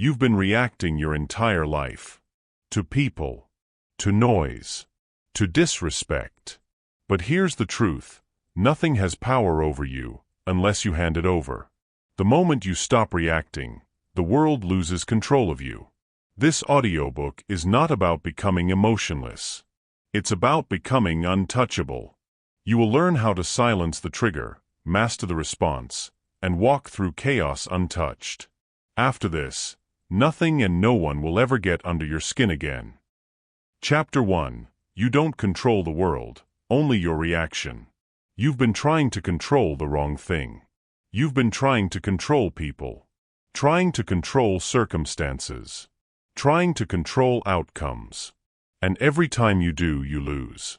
You've been reacting your entire life. To people. To noise. To disrespect. But here's the truth. Nothing has power over you, unless you hand it over. The moment you stop reacting, the world loses control of you. This audiobook is not about becoming emotionless. It's about becoming untouchable. You will learn how to silence the trigger, master the response, and walk through chaos untouched. After this, nothing and no one will ever get under your skin again. Chapter 1. You don't control the world, only your reaction. You've been trying to control the wrong thing. You've been trying to control people. Trying to control circumstances. Trying to control outcomes. And every time you do, you lose.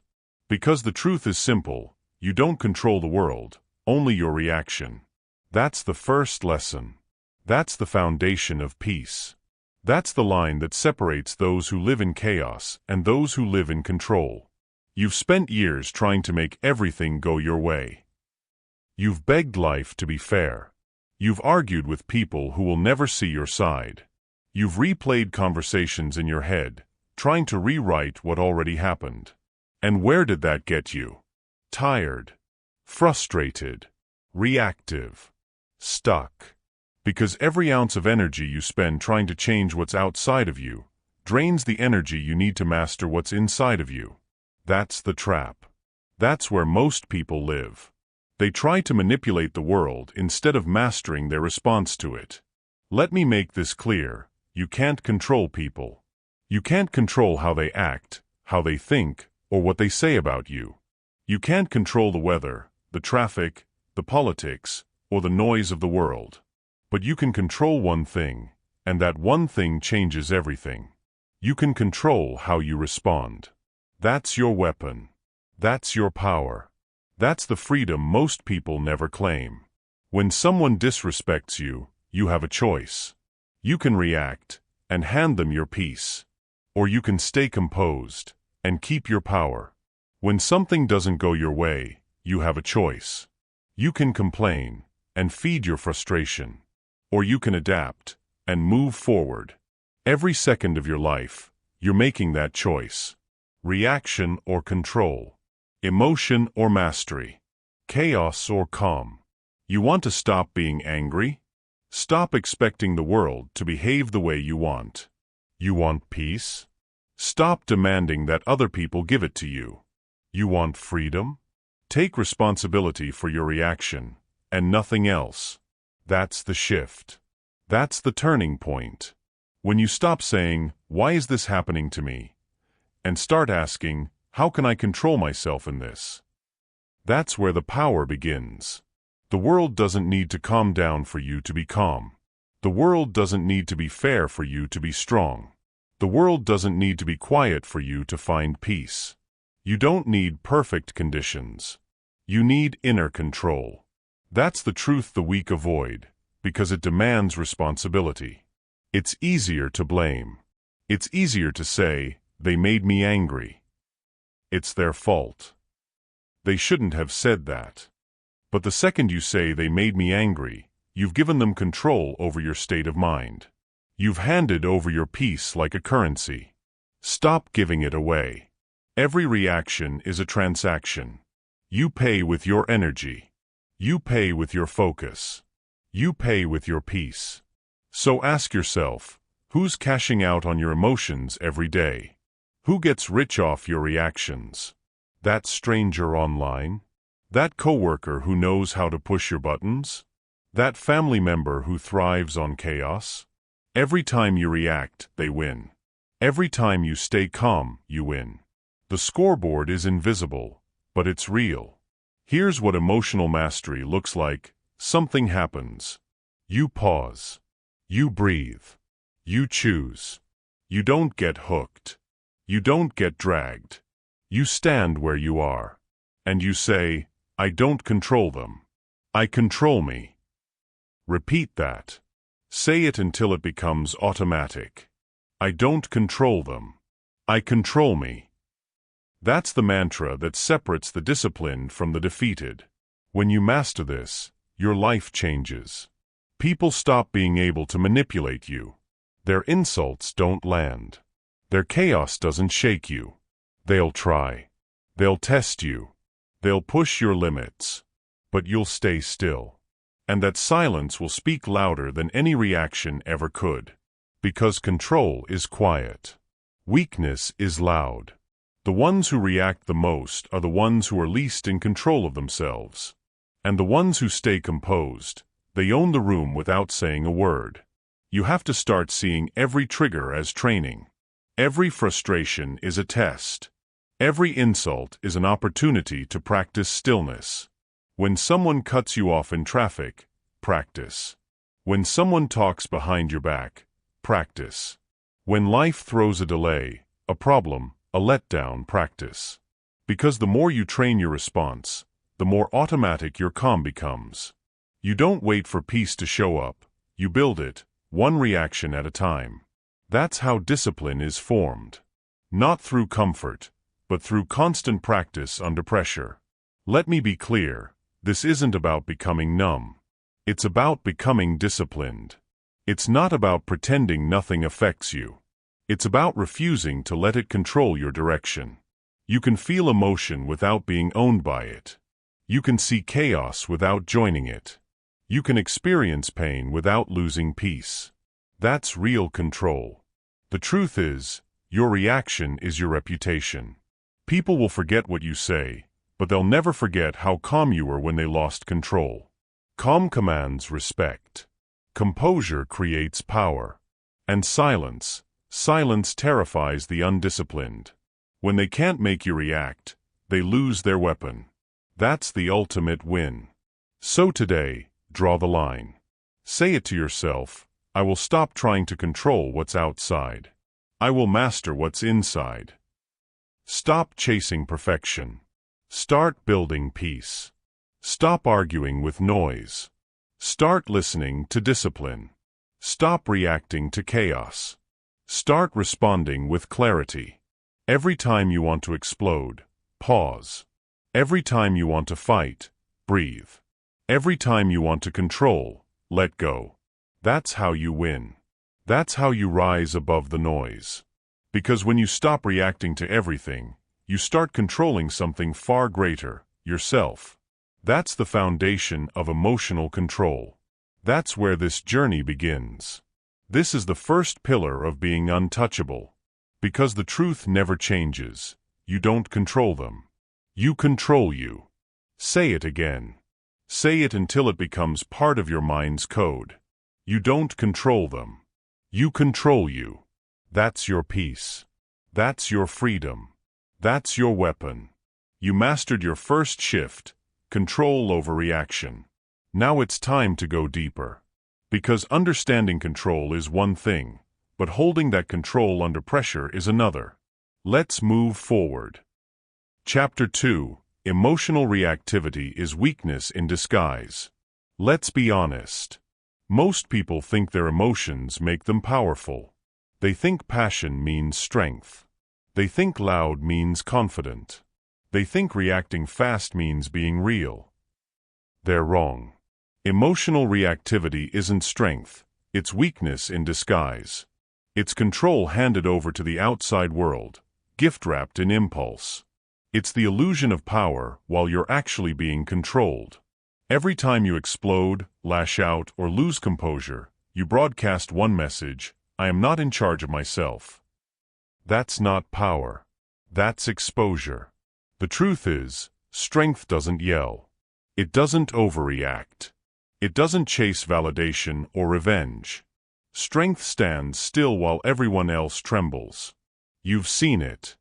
Because the truth is simple, you don't control the world, only your reaction. That's the first lesson. That's the foundation of peace. That's the line that separates those who live in chaos and those who live in control. You've spent years trying to make everything go your way. You've begged life to be fair. You've argued with people who will never see your side. You've replayed conversations in your head, trying to rewrite what already happened. And where did that get you? Tired. Frustrated. Reactive. Stuck. Because every ounce of energy you spend trying to change what's outside of you drains the energy you need to master what's inside of you. That's the trap. That's where most people live. They try to manipulate the world instead of mastering their response to it. Let me make this clear. You can't control people. You can't control how they act, how they think, or what they say about you. You can't control the weather, the traffic, the politics, or the noise of the world. But you can control one thing, and that one thing changes everything. You can control how you respond. That's your weapon. That's your power. That's the freedom most people never claim. When someone disrespects you, you have a choice. You can react and hand them your peace. Or you can stay composed and keep your power. When something doesn't go your way, you have a choice. You can complain and feed your frustration. Or you can adapt and move forward. Every second of your life, you're making that choice. Reaction or control. Emotion or mastery. Chaos or calm. You want to stop being angry? Stop expecting the world to behave the way you want. You want peace? Stop demanding that other people give it to you. You want freedom? Take responsibility for your reaction, and nothing else. That's the shift. That's the turning point. When you stop saying, "Why is this happening to me?" and start asking, "How can I control myself in this?" That's where the power begins. The world doesn't need to calm down for you to be calm. The world doesn't need to be fair for you to be strong. The world doesn't need to be quiet for you to find peace. You don't need perfect conditions. You need inner control. That's the truth the weak avoid, because it demands responsibility. It's easier to blame. It's easier to say, "They made me angry. It's their fault. They shouldn't have said that." But the second you say, "They made me angry," you've given them control over your state of mind. You've handed over your peace like a currency. Stop giving it away. Every reaction is a transaction. You pay with your energy. You pay with your focus. You pay with your peace. So ask yourself, who's cashing out on your emotions every day? Who gets rich off your reactions? That stranger online? That coworker who knows how to push your buttons? That family member who thrives on chaos? Every time you react, they win. Every time you stay calm, you win. The scoreboard is invisible, but it's real. Here's what emotional mastery looks like. Something happens. You pause. You breathe. You choose. You don't get hooked. You don't get dragged. You stand where you are. And you say, "I don't control them. I control me." Repeat that. Say it until it becomes automatic. I don't control them. I control me. That's the mantra that separates the disciplined from the defeated. When you master this, your life changes. People stop being able to manipulate you. Their insults don't land. Their chaos doesn't shake you. They'll try. They'll test you. They'll push your limits. But you'll stay still. And that silence will speak louder than any reaction ever could. Because control is quiet. Weakness is loud. The ones who react the most are the ones who are least in control of themselves. And the ones who stay composed, they own the room without saying a word. You have to start seeing every trigger as training. Every frustration is a test. Every insult is an opportunity to practice stillness. When someone cuts you off in traffic, practice. When someone talks behind your back, practice. When life throws a delay, a problem, a letdown, practice. Because the more you train your response, the more automatic your calm becomes. You don't wait for peace to show up, you build it, one reaction at a time. That's how discipline is formed. Not through comfort, but through constant practice under pressure. Let me be clear, this isn't about becoming numb. It's about becoming disciplined. It's not about pretending nothing affects you. It's about refusing to let it control your direction. You can feel emotion without being owned by it. You can see chaos without joining it. You can experience pain without losing peace. That's real control. The truth is, your reaction is your reputation. People will forget what you say, but they'll never forget how calm you were when they lost control. Calm commands respect. Composure creates power. And silence terrifies the undisciplined. When they can't make you react, they lose their weapon. That's the ultimate win. So today, draw the line. Say it to yourself, I will stop trying to control what's outside. I will master what's inside. Stop chasing perfection. Start building peace. Stop arguing with noise. Start listening to discipline. Stop reacting to chaos. Start responding with clarity. Every time you want to explode, pause. Every time you want to fight, breathe. Every time you want to control, let go. That's how you win. That's how you rise above the noise. Because when you stop reacting to everything, you start controlling something far greater, yourself. That's the foundation of emotional control. That's where this journey begins. This is the first pillar of being untouchable. Because the truth never changes. You don't control them. You control you. Say it again. Say it until it becomes part of your mind's code. You don't control them. You control you. That's your peace. That's your freedom. That's your weapon. You mastered your first shift, control over reaction. Now it's time to go deeper. Because understanding control is one thing, but holding that control under pressure is another. Let's move forward. Chapter 2: Emotional reactivity is weakness in disguise. Let's be honest. Most people think their emotions make them powerful. They think passion means strength. They think loud means confident. They think reacting fast means being real. They're wrong. Emotional reactivity isn't strength, it's weakness in disguise. It's control handed over to the outside world, gift-wrapped in impulse. It's the illusion of power while you're actually being controlled. Every time you explode, lash out, or lose composure, you broadcast one message: I am not in charge of myself. That's not power. That's exposure. The truth is, strength doesn't yell. It doesn't overreact. It doesn't chase validation or revenge. Strength stands still while everyone else trembles. You've seen it.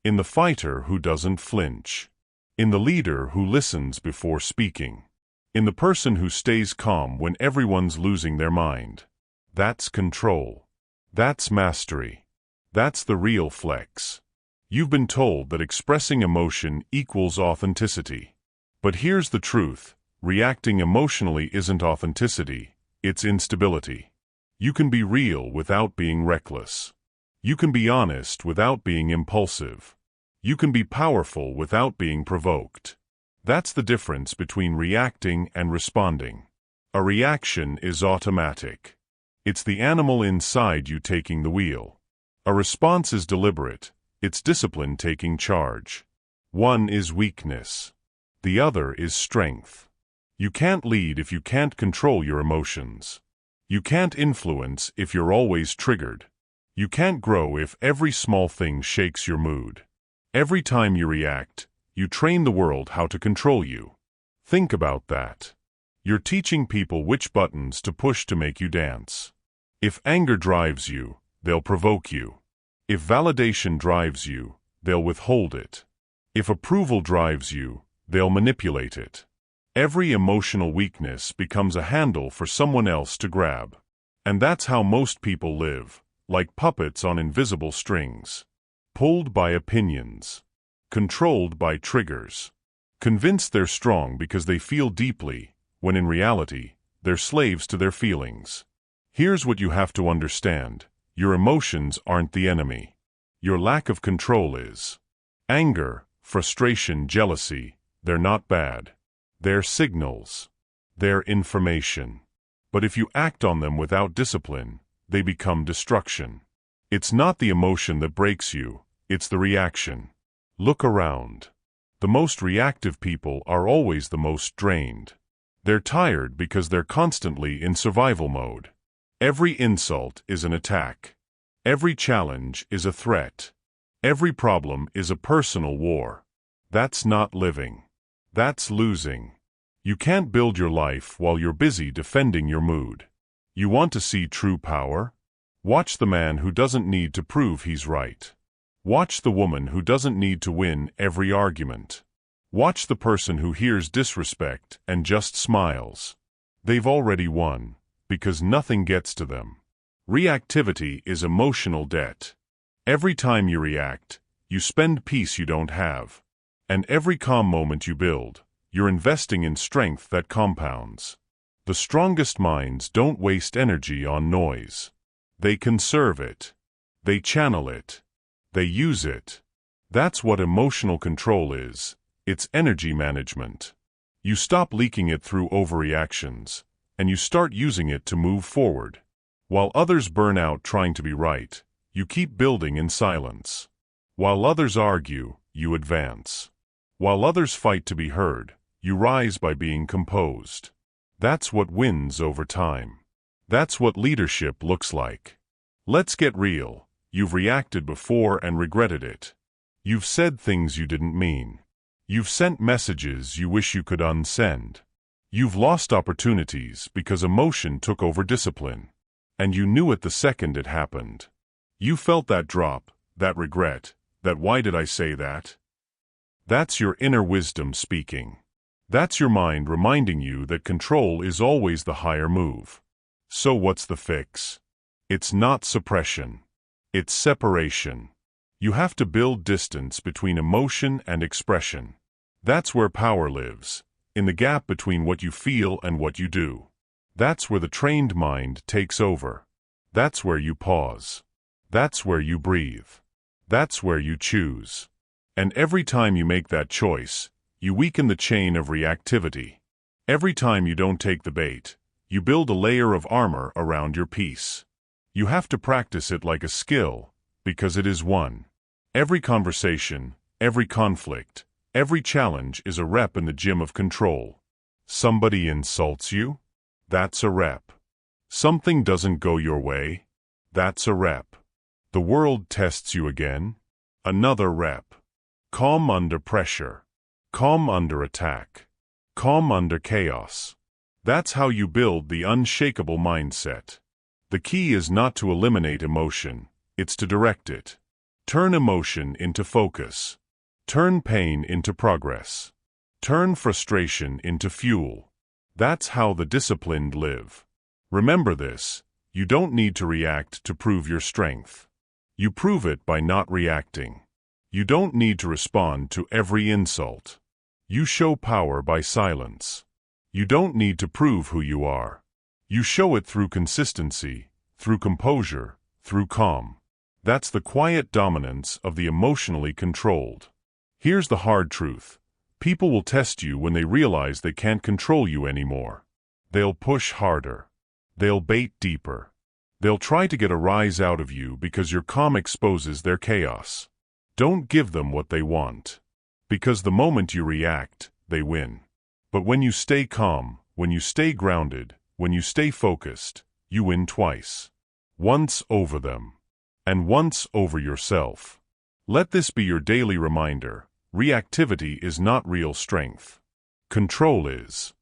In the fighter who doesn't flinch. In the leader who listens before speaking. In the person who stays calm when everyone's losing their mind. That's control. That's mastery. That's the real flex. You've been told that expressing emotion equals authenticity. But here's the truth. Reacting emotionally isn't authenticity, it's instability. You can be real without being reckless. You can be honest without being impulsive. You can be powerful without being provoked. That's the difference between reacting and responding. A reaction is automatic. It's the animal inside you taking the wheel. A response is deliberate. It's discipline taking charge. One is weakness. The other is strength. You can't lead if you can't control your emotions. You can't influence if you're always triggered. You can't grow if every small thing shakes your mood. Every time you react, you train the world how to control you. Think about that. You're teaching people which buttons to push to make you dance. If anger drives you, they'll provoke you. If validation drives you, they'll withhold it. If approval drives you, they'll manipulate it. Every emotional weakness becomes a handle for someone else to grab. And that's how most people live, like puppets on invisible strings. Pulled by opinions. Controlled by triggers. Convinced they're strong because they feel deeply, when in reality, they're slaves to their feelings. Here's what you have to understand. Your emotions aren't the enemy. Your lack of control is. Anger, frustration, jealousy, they're not bad. They're signals. They're information. But if you act on them without discipline, they become destruction. It's not the emotion that breaks you, it's the reaction. Look around. The most reactive people are always the most drained. They're tired because they're constantly in survival mode. Every insult is an attack. Every challenge is a threat. Every problem is a personal war. That's not living. That's losing. You can't build your life while you're busy defending your mood. You want to see true power? Watch the man who doesn't need to prove he's right. Watch the woman who doesn't need to win every argument. Watch the person who hears disrespect and just smiles. They've already won, because nothing gets to them. Reactivity is emotional debt. Every time you react, you spend peace you don't have. And every calm moment you build, you're investing in strength that compounds. The strongest minds don't waste energy on noise. They conserve it. They channel it. They use it. That's what emotional control is. It's energy management. You stop leaking it through overreactions, and you start using it to move forward. While others burn out trying to be right, you keep building in silence. While others argue, you advance. While others fight to be heard, you rise by being composed. That's what wins over time. That's what leadership looks like. Let's get real. You've reacted before and regretted it. You've said things you didn't mean. You've sent messages you wish you could unsend. You've lost opportunities because emotion took over discipline. And you knew it the second it happened. You felt that drop, that regret, that why did I say that? That's your inner wisdom speaking. That's your mind reminding you that control is always the higher move. So what's the fix? It's not suppression. It's separation. You have to build distance between emotion and expression. That's where power lives, in the gap between what you feel and what you do. That's where the trained mind takes over. That's where you pause. That's where you breathe. That's where you choose. And every time you make that choice, you weaken the chain of reactivity. Every time you don't take the bait, you build a layer of armor around your peace. You have to practice it like a skill, because it is one. Every conversation, every conflict, every challenge is a rep in the gym of control. Somebody insults you? That's a rep. Something doesn't go your way? That's a rep. The world tests you again? Another rep. Calm under pressure. Calm under attack. Calm under chaos. That's how you build the unshakable mindset. The key is not to eliminate emotion, it's to direct it. Turn emotion into focus. Turn pain into progress. Turn frustration into fuel. That's how the disciplined live. Remember this, you don't need to react to prove your strength. You prove it by not reacting. You don't need to respond to every insult. You show power by silence. You don't need to prove who you are. You show it through consistency, through composure, through calm. That's the quiet dominance of the emotionally controlled. Here's the hard truth. People will test you when they realize they can't control you anymore. They'll push harder. They'll bait deeper. They'll try to get a rise out of you because your calm exposes their chaos. Don't give them what they want. Because the moment you react, they win. But when you stay calm, when you stay grounded, when you stay focused, you win twice. Once over them, and once over yourself. Let this be your daily reminder: reactivity is not real strength. Control is.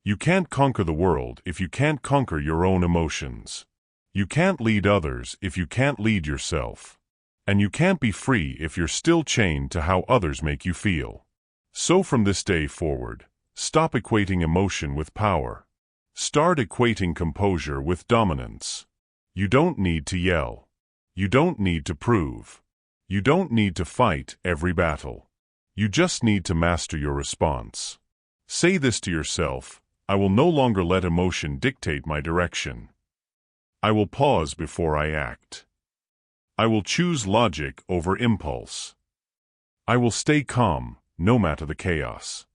You can't conquer the world if you can't conquer your own emotions. You can't lead others if you can't lead yourself. And you can't be free if you're still chained to how others make you feel. So from this day forward, stop equating emotion with power. Start equating composure with dominance. You don't need to yell. You don't need to prove. You don't need to fight every battle. You just need to master your response. Say this to yourself: I will no longer let emotion dictate my direction. I will pause before I act. I will choose logic over impulse. I will stay calm, no matter the chaos.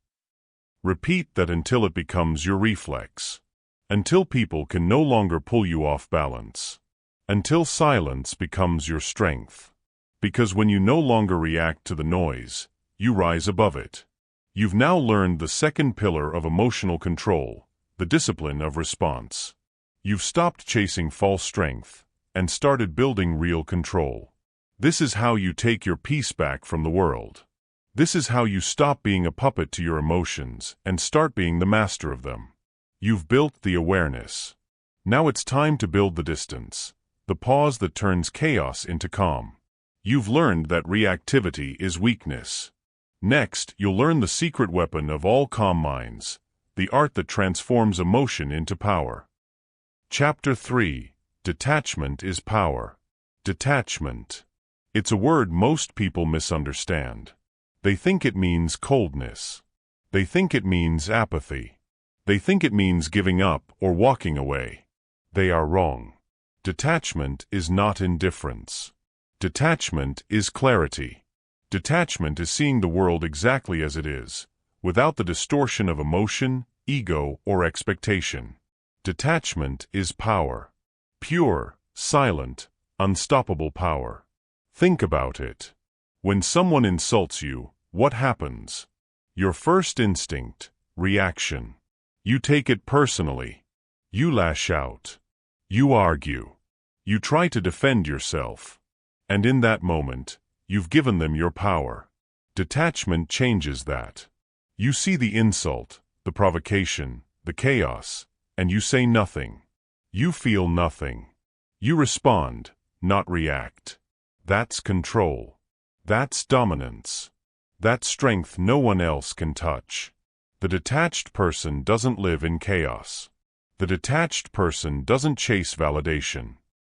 Repeat that until it becomes your reflex. Until people can no longer pull you off balance. Until silence becomes your strength. Because when you no longer react to the noise, you rise above it. You've now learned the second pillar of emotional control, the discipline of response. You've stopped chasing false strength and started building real control. This is how you take your peace back from the world. This is how you stop being a puppet to your emotions and start being the master of them. You've built the awareness. Now it's time to build the distance, the pause that turns chaos into calm. You've learned that reactivity is weakness. Next, you'll learn the secret weapon of all calm minds, the art that transforms emotion into power. Chapter 3: Detachment is Power. Detachment. It's a word most people misunderstand. They think it means coldness. They think it means apathy. They think it means giving up or walking away. They are wrong. Detachment is not indifference. Detachment is clarity. Detachment is seeing the world exactly as it is, without the distortion of emotion, ego, or expectation. Detachment is power. Pure, silent, unstoppable power. Think about it. When someone insults you, what happens? Your first instinct, reaction. You take it personally. You lash out. You argue. You try to defend yourself. And in that moment, you've given them your power. Detachment changes that. You see the insult, the provocation, the chaos, and you say nothing. You feel nothing. You respond, not react. That's control. That's dominance. That's strength no one else can touch. The detached person doesn't live in chaos. The detached person doesn't chase validation.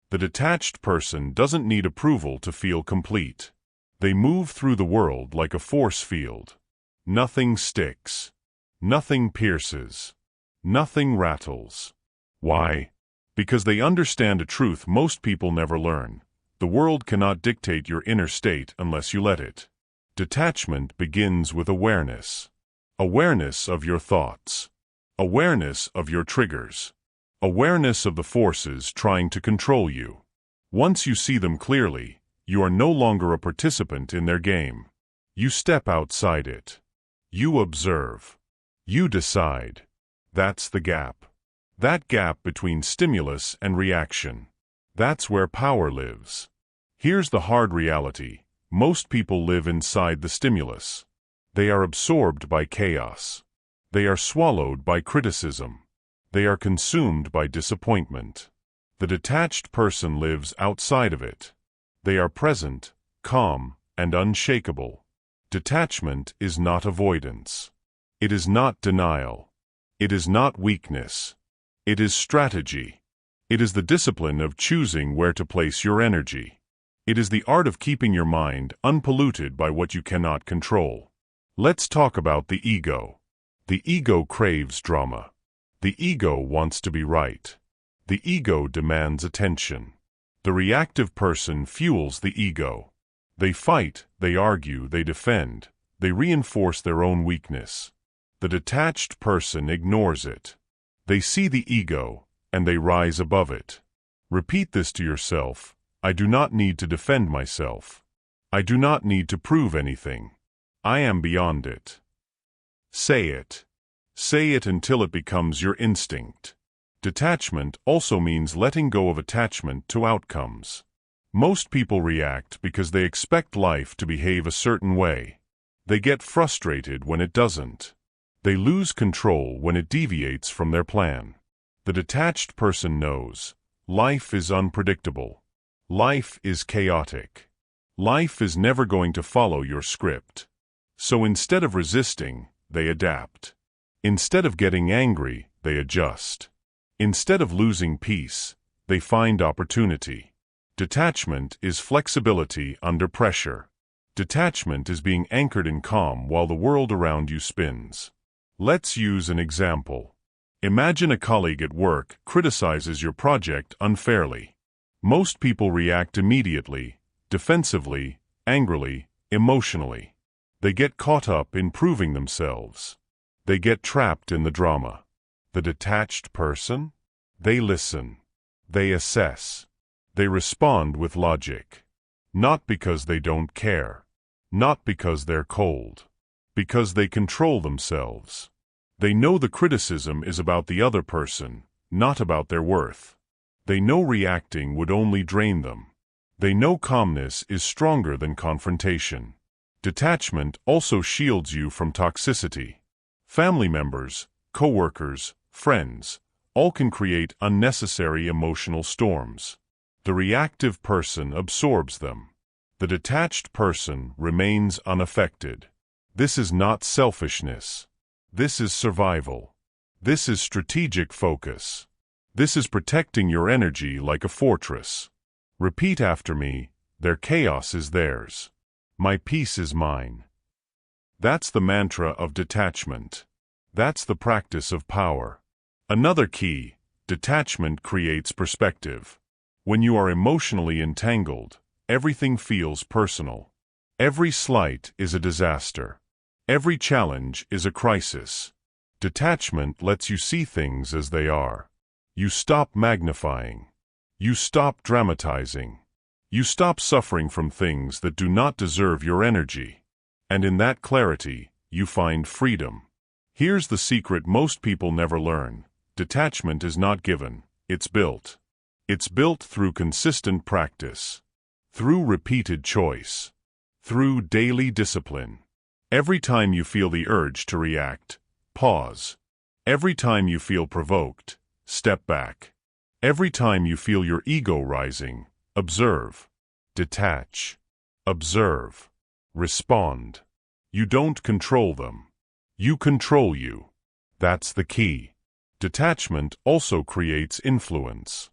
The detached person doesn't need approval to feel complete. They move through the world like a force field. Nothing sticks. Nothing pierces. Nothing rattles. Why? Because they understand a truth most people never learn. The world cannot dictate your inner state unless you let it. Detachment begins with awareness. Awareness of your thoughts. Awareness of your triggers. Awareness of the forces trying to control you. Once you see them clearly, you are no longer a participant in their game. You step outside it. You observe. You decide. That's the gap. That gap between stimulus and reaction. That's where power lives. Here's the hard reality. Most people live inside the stimulus. They are absorbed by chaos. They are swallowed by criticism. They are consumed by disappointment. The detached person lives outside of it. They are present, calm, and unshakable. Detachment is not avoidance. It is not denial. It is not weakness. It is strategy. It is the discipline of choosing where to place your energy. It is the art of keeping your mind unpolluted by what you cannot control. Let's talk about the ego. The ego craves drama. The ego wants to be right. The ego demands attention. The reactive person fuels the ego. They fight, they argue, they defend. They reinforce their own weakness. The detached person ignores it. They see the ego, and they rise above it. Repeat this to yourself: I do not need to defend myself. I do not need to prove anything. I am beyond it. Say it. Say it until it becomes your instinct. Detachment also means letting go of attachment to outcomes. Most people react because they expect life to behave a certain way. They get frustrated when it doesn't. They lose control when it deviates from their plan. The detached person knows life is unpredictable. Life is chaotic. Life is never going to follow your script. So instead of resisting, they adapt. Instead of getting angry, they adjust. Instead of losing peace, they find opportunity. Detachment is flexibility under pressure. Detachment is being anchored in calm while the world around you spins. Let's use an example. Imagine a colleague at work criticizes your project unfairly. Most people react immediately, defensively, angrily, emotionally. They get caught up in proving themselves. They get trapped in the drama. The detached person? They listen. They assess. They respond with logic. Not because they don't care. Not because they're cold. Because they control themselves. They know the criticism is about the other person, not about their worth. They know reacting would only drain them. They know calmness is stronger than confrontation. Detachment also shields you from toxicity. Family members, co-workers, friends, all can create unnecessary emotional storms. The reactive person absorbs them. The detached person remains unaffected. This is not selfishness. This is survival. This is strategic focus. This is protecting your energy like a fortress. Repeat after me: their chaos is theirs. My peace is mine. That's the mantra of detachment. That's the practice of power. Another key: detachment creates perspective. When you are emotionally entangled, everything feels personal. Every slight is a disaster. Every challenge is a crisis. Detachment lets you see things as they are. You stop magnifying. You stop dramatizing. You stop suffering from things that do not deserve your energy. And in that clarity, you find freedom. Here's the secret most people never learn. Detachment is not given, it's built. It's built through consistent practice, through repeated choice, through daily discipline. Every time you feel the urge to react, pause. Every time you feel provoked, step back. Every time you feel your ego rising, observe. Detach. Observe. Respond. You don't control them. You control you. That's the key. Detachment also creates influence.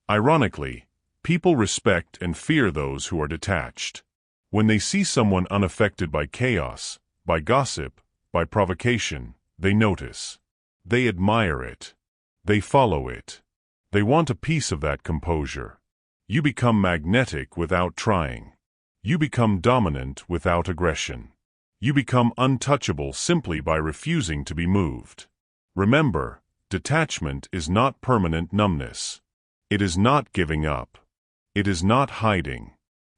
Ironically, people respect and fear those who are detached. When they see someone unaffected by chaos, by gossip, by provocation, they notice. They admire it. They follow it. They want a piece of that composure. You become magnetic without trying. You become dominant without aggression. You become untouchable simply by refusing to be moved. Remember, detachment is not permanent numbness. It is not giving up. It is not hiding.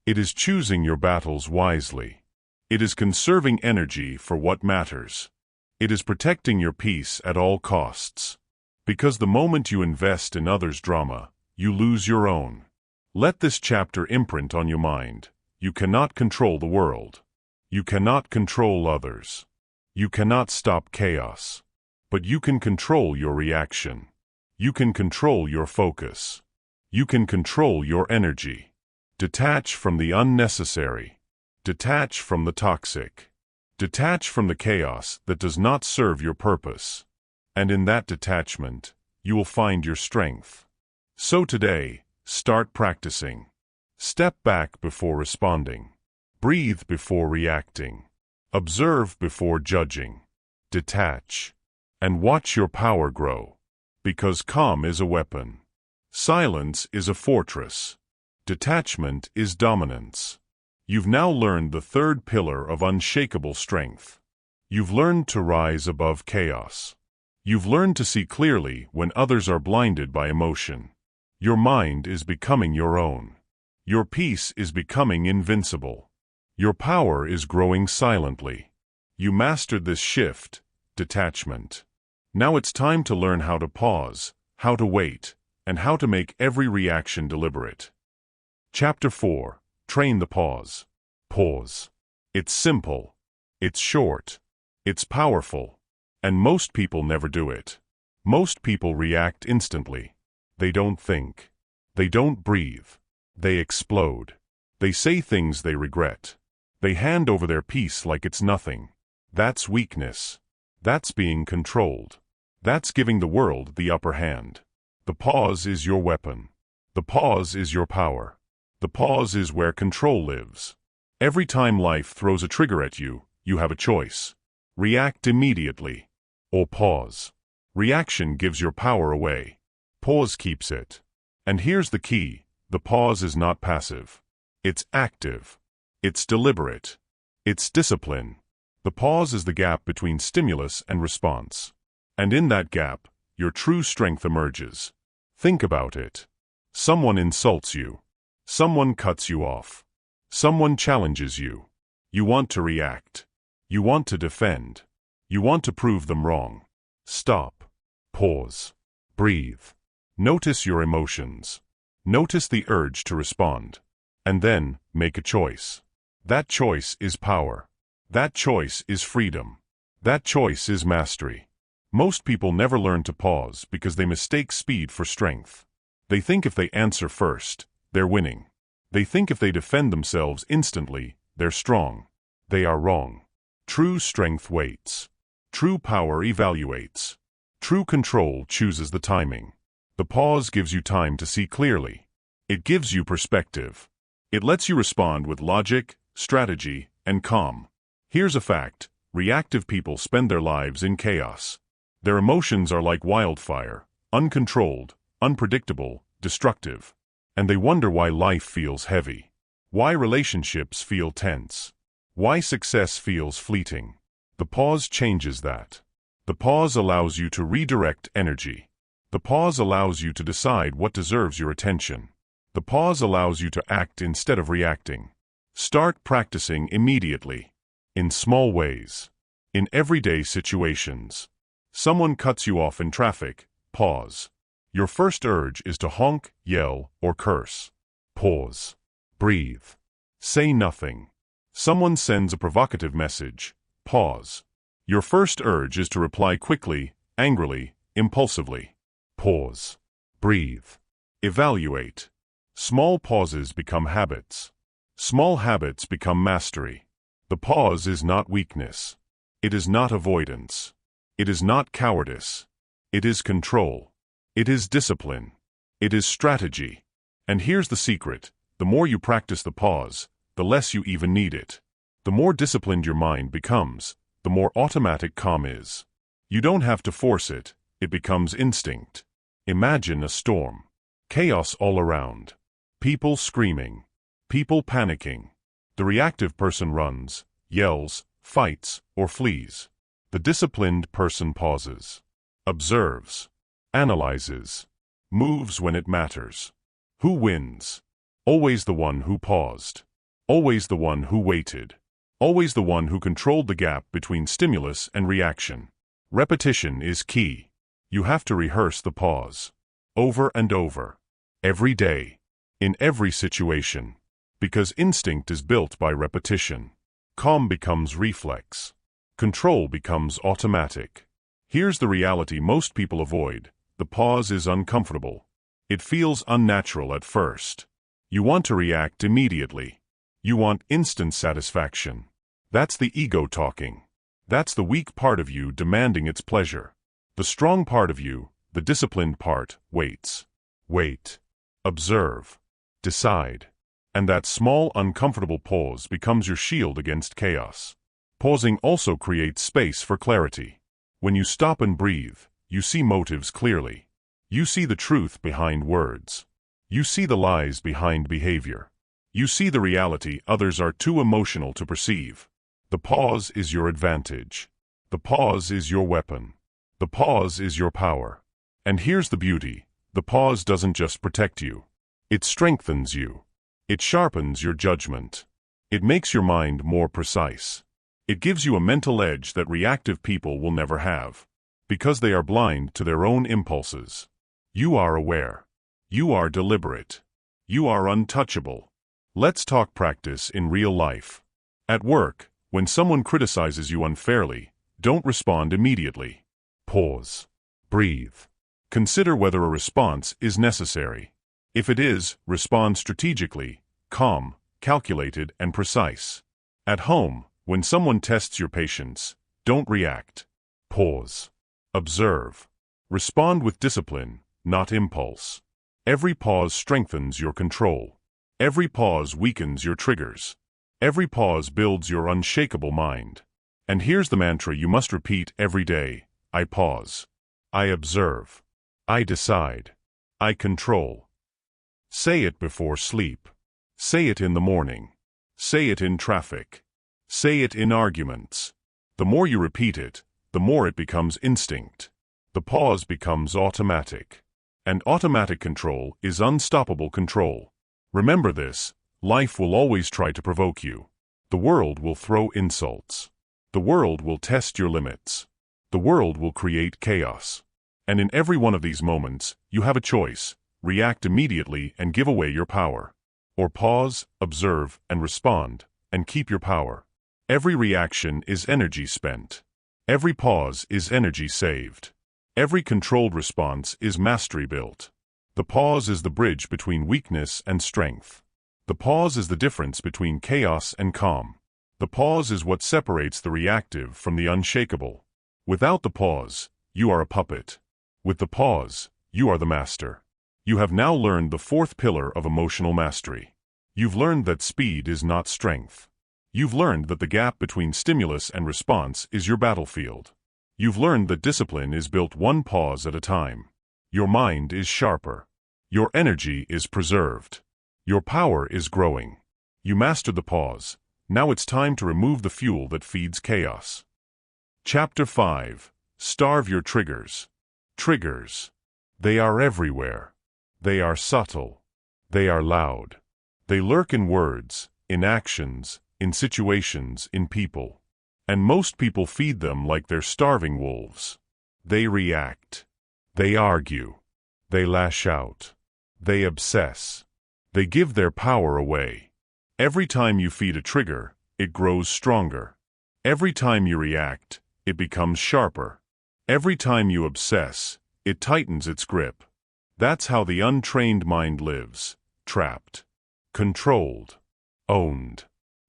It is choosing your battles wisely. It is conserving energy for what matters. It is protecting your peace at all costs. Because the moment you invest in others' drama, you lose your own. Let this chapter imprint on your mind. You cannot control the world. You cannot control others. You cannot stop chaos. But you can control your reaction. You can control your focus. You can control your energy. Detach from the unnecessary. Detach from the toxic. Detach from the chaos that does not serve your purpose. And in that detachment, you will find your strength. So today, start practicing. Step back before responding. Breathe before reacting. Observe before judging. Detach. And watch your power grow. Because calm is a weapon. Silence is a fortress. Detachment is dominance. You've now learned the third pillar of unshakable strength. You've learned to rise above chaos. You've learned to see clearly when others are blinded by emotion. Your mind is becoming your own. Your peace is becoming invincible. Your power is growing silently. You mastered this shift, detachment. Now it's time to learn how to pause, how to wait, and how to make every reaction deliberate. Chapter 4. Train the pause. Pause. It's simple. It's short. It's powerful. And most people never do it. Most people react instantly. They don't think. They don't breathe. They explode. They say things they regret. They hand over their peace like it's nothing. That's weakness. That's being controlled. That's giving the world the upper hand. The pause is your weapon. The pause is your power. The pause is where control lives. Every time life throws a trigger at you, you have a choice. React immediately. Or pause. Reaction gives your power away. Pause keeps it. And here's the key. The pause is not passive. It's active. It's deliberate. It's discipline. The pause is the gap between stimulus and response. And in that gap, your true strength emerges. Think about it. Someone insults you. Someone cuts you off. Someone challenges you. You want to react. You want to defend. You want to prove them wrong. Stop. Pause. Breathe. Notice your emotions. Notice the urge to respond. And then, make a choice. That choice is power. That choice is freedom. That choice is mastery. Most people never learn to pause because they mistake speed for strength. They think if they answer first, they're winning. They think if they defend themselves instantly, they're strong. They are wrong. True strength waits. True power evaluates. True control chooses the timing. The pause gives you time to see clearly. It gives you perspective. It lets you respond with logic, strategy, and calm. Here's a fact. Reactive people spend their lives in chaos. Their emotions are like wildfire, uncontrolled, unpredictable, destructive. And they wonder why life feels heavy. Why relationships feel tense. Why success feels fleeting. The pause changes that. The pause allows you to redirect energy. The pause allows you to decide what deserves your attention. The pause allows you to act instead of reacting. Start practicing immediately. In small ways. In everyday situations. Someone cuts you off in traffic. Pause. Your first urge is to honk, yell, or curse. Pause. Breathe. Say nothing. Someone sends a provocative message. Pause. Your first urge is to reply quickly, angrily, impulsively. Pause. Breathe. Evaluate. Small pauses become habits. Small habits become mastery. The pause is not weakness. It is not avoidance. It is not cowardice. It is control. It is discipline. It is strategy. And here's the secret. The more you practice the pause, the less you even need it. The more disciplined your mind becomes, the more automatic calm is. You don't have to force it. It becomes instinct. Imagine a storm. Chaos all around. People screaming. People panicking. The reactive person runs, yells, fights, or flees. The disciplined person pauses. Observes. Analyzes. Moves when it matters. Who wins? Always the one who paused. Always the one who waited. Always the one who controlled the gap between stimulus and reaction. Repetition is key. You have to rehearse the pause. Over and over. Every day. In every situation. Because instinct is built by repetition. Calm becomes reflex. Control becomes automatic. Here's the reality most people avoid. The pause is uncomfortable. It feels unnatural at first. You want to react immediately. You want instant satisfaction. That's the ego talking. That's the weak part of you demanding its pleasure. The strong part of you, the disciplined part, waits. Wait. Observe. Decide. And that small, uncomfortable pause becomes your shield against chaos. Pausing also creates space for clarity. When you stop and breathe, you see motives clearly. You see the truth behind words. You see the lies behind behavior. You see the reality others are too emotional to perceive. The pause is your advantage. The pause is your weapon. The pause is your power. And here's the beauty. The pause doesn't just protect you. It strengthens you. It sharpens your judgment. It makes your mind more precise. It gives you a mental edge that reactive people will never have, because they are blind to their own impulses. You are aware. You are deliberate. You are untouchable. Let's talk practice in real life. At work, when someone criticizes you unfairly, don't respond immediately. Pause. Breathe. Consider whether a response is necessary. If it is, respond strategically, calm, calculated, and precise. At home, when someone tests your patience, don't react. Pause. Observe. Respond with discipline, not impulse. Every pause strengthens your control. Every pause weakens your triggers. Every pause builds your unshakable mind. And here's the mantra you must repeat every day. I pause. I observe. I decide. I control. Say it before sleep. Say it in the morning. Say it in traffic. Say it in arguments. The more you repeat it, the more it becomes instinct. The pause becomes automatic. And automatic control is unstoppable control. Remember this, life will always try to provoke you. The world will throw insults. The world will test your limits. The world will create chaos. And in every one of these moments, you have a choice: react immediately and give away your power. Or pause, observe, and respond, and keep your power. Every reaction is energy spent. Every pause is energy saved. Every controlled response is mastery built. The pause is the bridge between weakness and strength. The pause is the difference between chaos and calm. The pause is what separates the reactive from the unshakable. Without the pause, you are a puppet. With the pause, you are the master. You have now learned the fourth pillar of emotional mastery. You've learned that speed is not strength. You've learned that the gap between stimulus and response is your battlefield. You've learned that discipline is built one pause at a time. Your mind is sharper. Your energy is preserved. Your power is growing. You mastered the pause. Now it's time to remove the fuel that feeds chaos. Chapter 5. Starve your triggers. Triggers. They are everywhere. They are subtle. They are loud. They lurk in words, in actions, in situations, in people. And most people feed them like they're starving wolves. They react. They argue. They lash out. They obsess. They give their power away. Every time you feed a trigger, it grows stronger. Every time you react, it becomes sharper. Every time you obsess, it tightens its grip. That's how the untrained mind lives: trapped, controlled, owned.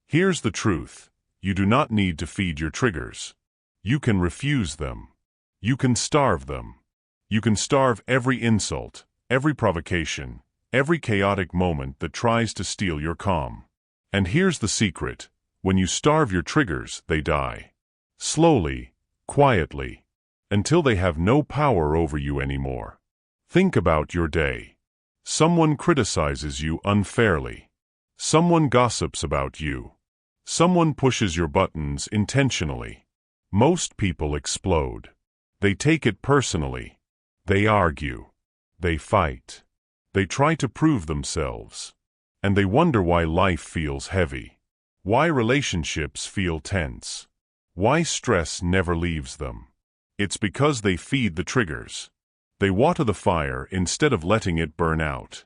Here's the truth: you do not need to feed your triggers. You can refuse them. You can starve them. You can starve every insult, every provocation, every chaotic moment that tries to steal your calm. And here's the secret: when you starve your triggers, they die. Slowly, quietly, until they have no power over you anymore. Think about your day. Someone criticizes you unfairly. Someone gossips about you. Someone pushes your buttons intentionally. Most people explode. They take it personally. They argue. They fight. They try to prove themselves. And they wonder why life feels heavy. Why relationships feel tense. Why stress never leaves them. It's because they feed the triggers. They water the fire instead of letting it burn out.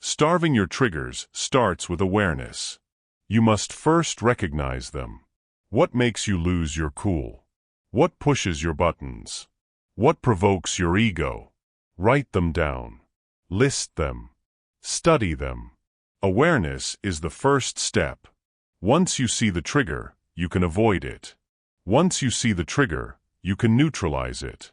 Starving your triggers starts with awareness. You must first recognize them. What makes you lose your cool? What pushes your buttons? What provokes your ego? Write them down. List them. Study them. Awareness is the first step. Once you see the trigger, you can avoid it. Once you see the trigger, you can neutralize it.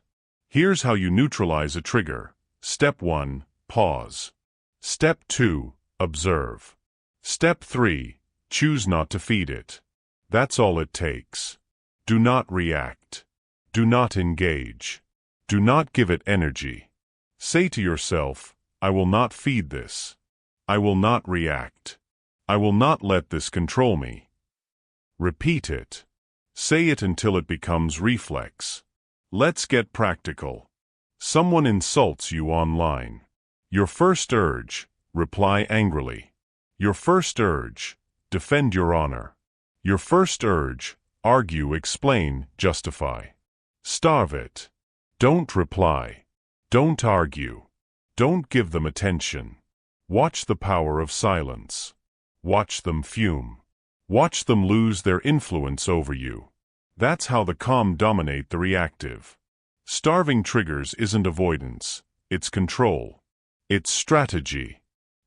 Here's how you neutralize a trigger. Step 1. Pause. Step 2. Observe. Step 3. Choose not to feed it. That's all it takes. Do not react. Do not engage. Do not give it energy. Say to yourself, I will not feed this. I will not react. I will not let this control me. Repeat it. Say it until it becomes reflex. Let's get practical. Someone insults you online. Your first urge, reply angrily. Your first urge, defend your honor. Your first urge, argue, explain, justify. Starve it. Don't reply. Don't argue. Don't give them attention. Watch the power of silence. Watch them fume. Watch them lose their influence over you. That's how the calm dominate the reactive. Starving triggers isn't avoidance, it's control. It's strategy.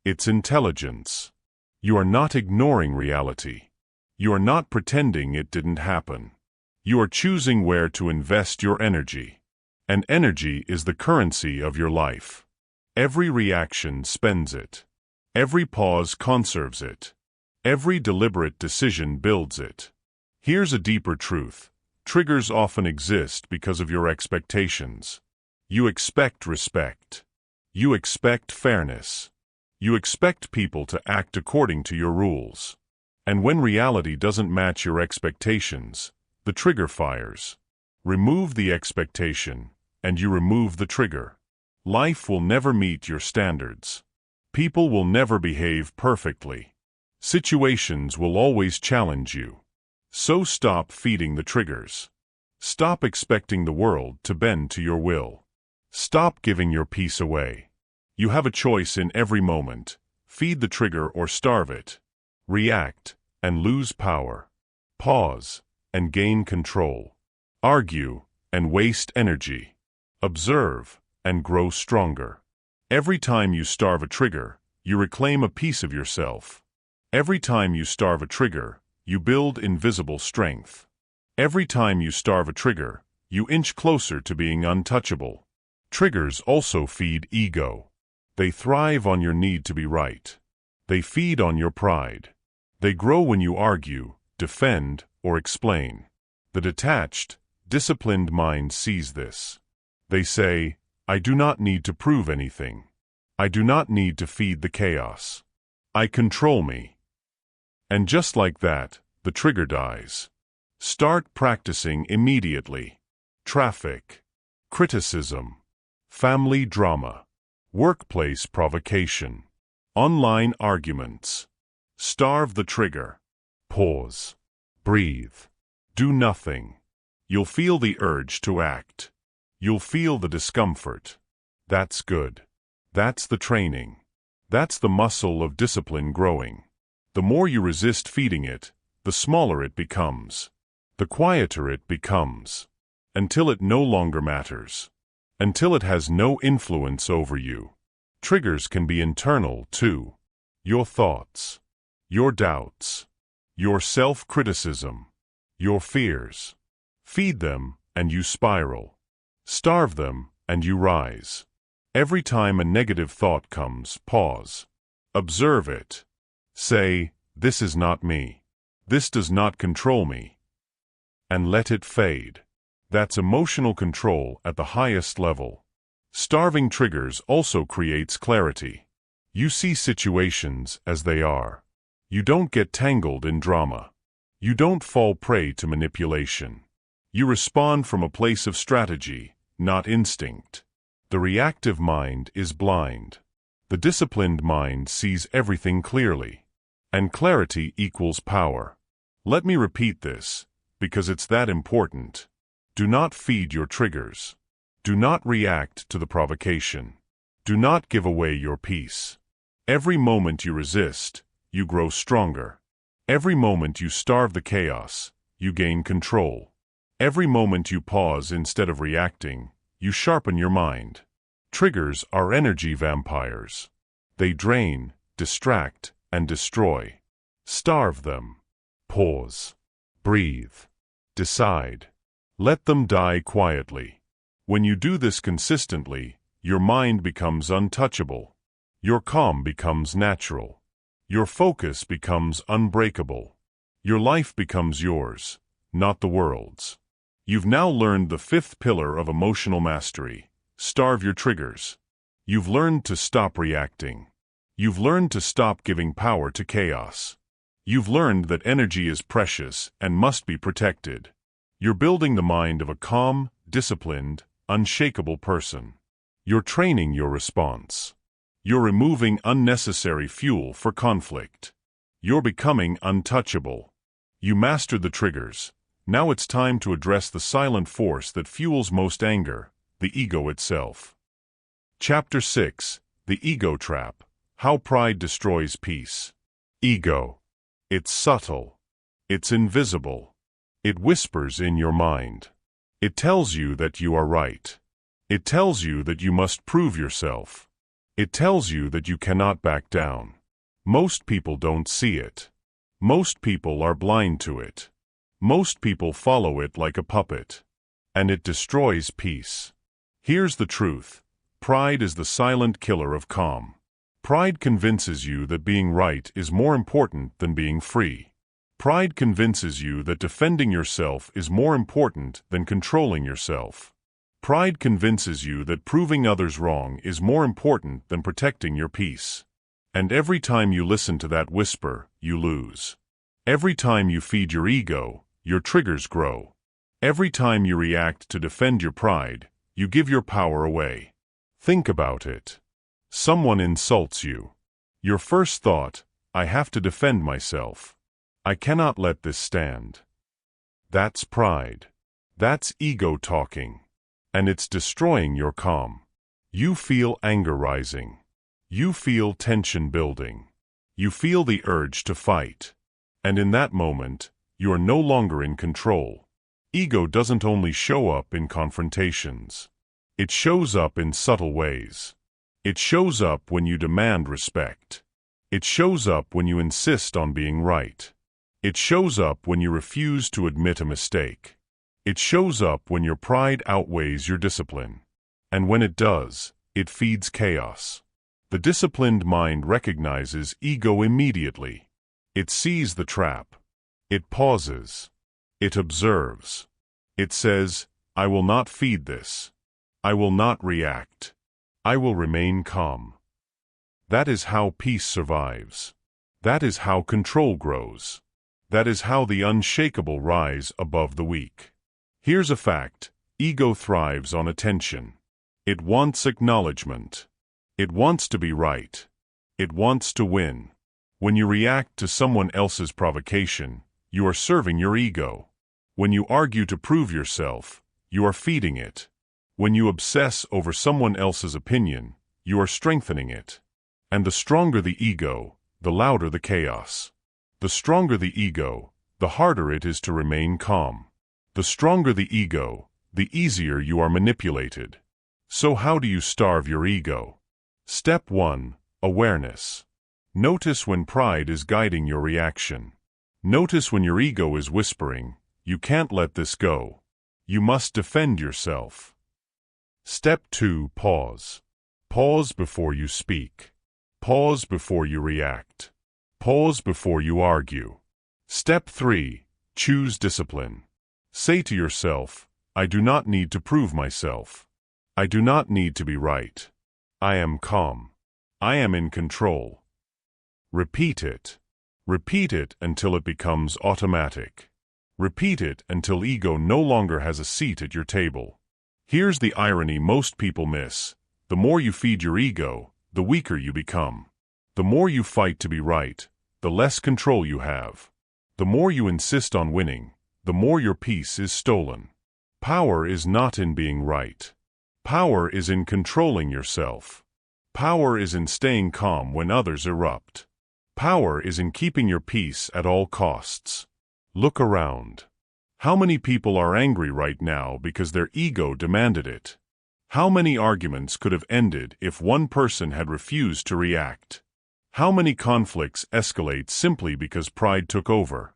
It's intelligence. You are not ignoring reality. You are not pretending it didn't happen. You are choosing where to invest your energy. And energy is the currency of your life. Every reaction spends it. Every pause conserves it. Every deliberate decision builds it. Here's a deeper truth. Triggers often exist because of your expectations. You expect respect. You expect fairness. You expect people to act according to your rules. And when reality doesn't match your expectations, the trigger fires. Remove the expectation, and you remove the trigger. Life will never meet your standards. People will never behave perfectly. Situations will always challenge you. So stop feeding the triggers. Stop expecting the world to bend to your will. Stop giving your peace away. You have a choice in every moment. Feed the trigger or starve it. React and lose power. Pause and gain control. Argue and waste energy. Observe and grow stronger. Every time you starve a trigger, you reclaim a piece of yourself. Every time you starve a trigger, you build invisible strength. Every time you starve a trigger, you inch closer to being untouchable. Triggers also feed ego. They thrive on your need to be right. They feed on your pride. They grow when you argue, defend, or explain. The detached, disciplined mind sees this. They say, I do not need to prove anything. I do not need to feed the chaos. I control me. And just like that, the trigger dies. Start practicing immediately. Traffic, criticism, family drama, workplace provocation, online arguments. Starve the trigger. Pause. Breathe. Do nothing. You'll feel the urge to act. You'll feel the discomfort. That's good. That's the training. That's the muscle of discipline growing. The more you resist feeding it, the smaller it becomes. The quieter it becomes. Until it no longer matters. Until it has no influence over you. Triggers can be internal, too. Your thoughts. Your doubts. Your self-criticism. Your fears. Feed them, and you spiral. Starve them, and you rise. Every time a negative thought comes, pause. Observe it. Say, this is not me. This does not control me. And let it fade. That's emotional control at the highest level. Starving triggers also creates clarity. You see situations as they are. You don't get tangled in drama. You don't fall prey to manipulation. You respond from a place of strategy, not instinct. The reactive mind is blind. The disciplined mind sees everything clearly. And clarity equals power. Let me repeat this, because it's that important. Do not feed your triggers. Do not react to the provocation. Do not give away your peace. Every moment you resist, you grow stronger. Every moment you starve the chaos, you gain control. Every moment you pause instead of reacting, you sharpen your mind. Triggers are energy vampires. They drain, distract, and destroy. Starve them. Pause. Breathe. Decide. Let them die quietly. When you do this consistently, your mind becomes untouchable. Your calm becomes natural. Your focus becomes unbreakable. Your life becomes yours, not the world's. You've now learned the fifth pillar of emotional mastery. Starve your triggers. You've learned to stop reacting. You've learned to stop giving power to chaos. You've learned that energy is precious and must be protected. You're building the mind of a calm, disciplined, unshakable person. You're training your response. You're removing unnecessary fuel for conflict. You're becoming untouchable. You mastered the triggers. Now it's time to address the silent force that fuels most anger, the ego itself. Chapter 6: The Ego Trap. How Pride Destroys Peace. Ego. It's subtle. It's invisible. It whispers in your mind. It tells you that you are right. It tells you that you must prove yourself. It tells you that you cannot back down. Most people don't see it. Most people are blind to it. Most people follow it like a puppet. And it destroys peace. Here's the truth. Pride is the silent killer of calm. Pride convinces you that being right is more important than being free. Pride convinces you that defending yourself is more important than controlling yourself. Pride convinces you that proving others wrong is more important than protecting your peace. And every time you listen to that whisper, you lose. Every time you feed your ego, your triggers grow. Every time you react to defend your pride, you give your power away. Think about it. Someone insults you. Your first thought, I have to defend myself. I cannot let this stand. That's pride. That's ego talking. And it's destroying your calm. You feel anger rising. You feel tension building. You feel the urge to fight. And in that moment, you are no longer in control. Ego doesn't only show up in confrontations. It shows up in subtle ways. It shows up when you demand respect. It shows up when you insist on being right. It shows up when you refuse to admit a mistake. It shows up when your pride outweighs your discipline. And when it does, it feeds chaos. The disciplined mind recognizes ego immediately. It sees the trap. It pauses. It observes. It says, I will not feed this. I will not react. I will remain calm. That is how peace survives. That is how control grows. That is how the unshakable rise above the weak. Here's a fact. Ego thrives on attention. It wants acknowledgement. It wants to be right. It wants to win. When you react to someone else's provocation, you are serving your ego. When you argue to prove yourself, you are feeding it. When you obsess over someone else's opinion, you are strengthening it. And the stronger the ego, the louder the chaos. The stronger the ego, the harder it is to remain calm. The stronger the ego, the easier you are manipulated. So how do you starve your ego? Step 1. Awareness. Notice when pride is guiding your reaction. Notice when your ego is whispering, you can't let this go. You must defend yourself. Step 2. Pause. Pause before you speak. Pause before you react. Pause before you argue. Step 3. Choose discipline. Say to yourself, I do not need to prove myself. I do not need to be right. I am calm. I am in control. Repeat it. Repeat it until it becomes automatic. Repeat it until ego no longer has a seat at your table. Here's the irony most people miss. The more you feed your ego, the weaker you become. The more you fight to be right, the less control you have. The more you insist on winning, the more your peace is stolen. Power is not in being right. Power is in controlling yourself. Power is in staying calm when others erupt. Power is in keeping your peace at all costs. Look around. How many people are angry right now because their ego demanded it? How many arguments could have ended if one person had refused to react? How many conflicts escalate simply because pride took over?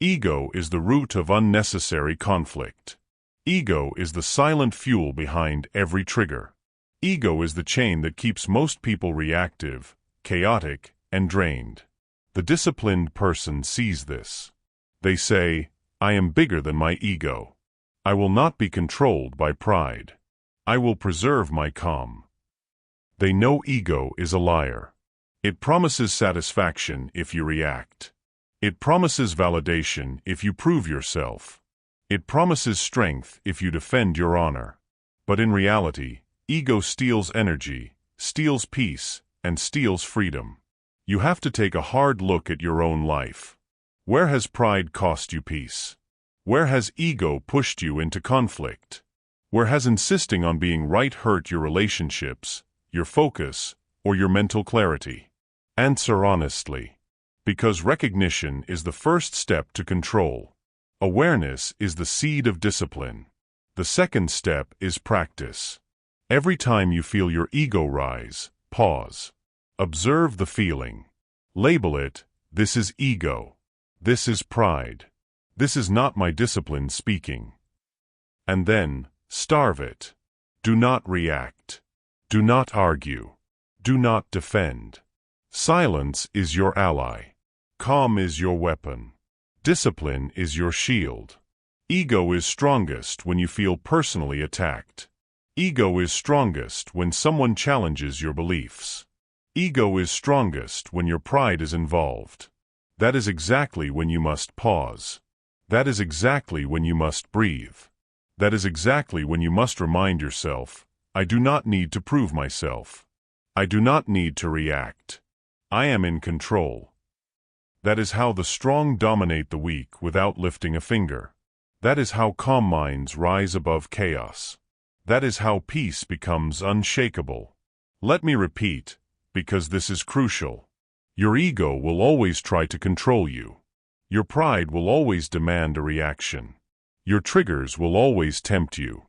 Ego is the root of unnecessary conflict. Ego is the silent fuel behind every trigger. Ego is the chain that keeps most people reactive, chaotic, and drained. The disciplined person sees this. They say, I am bigger than my ego. I will not be controlled by pride. I will preserve my calm. They know ego is a liar. It promises satisfaction if you react. It promises validation if you prove yourself. It promises strength if you defend your honor. But in reality, ego steals energy, steals peace, and steals freedom. You have to take a hard look at your own life. Where has pride cost you peace? Where has ego pushed you into conflict? Where has insisting on being right hurt your relationships, your focus, or your mental clarity? Answer honestly. Because recognition is the first step to control. Awareness is the seed of discipline. The second step is practice. Every time you feel your ego rise, pause. Observe the feeling. Label it, this is ego. This is pride. This is not my discipline speaking. And then, starve it. Do not react. Do not argue. Do not defend. Silence is your ally. Calm is your weapon. Discipline is your shield. Ego is strongest when you feel personally attacked. Ego is strongest when someone challenges your beliefs. Ego is strongest when your pride is involved. That is exactly when you must pause. That is exactly when you must breathe. That is exactly when you must remind yourself, I do not need to prove myself. I do not need to react. I am in control. That is how the strong dominate the weak without lifting a finger. That is how calm minds rise above chaos. That is how peace becomes unshakable. Let me repeat, because this is crucial. Your ego will always try to control you. Your pride will always demand a reaction. Your triggers will always tempt you.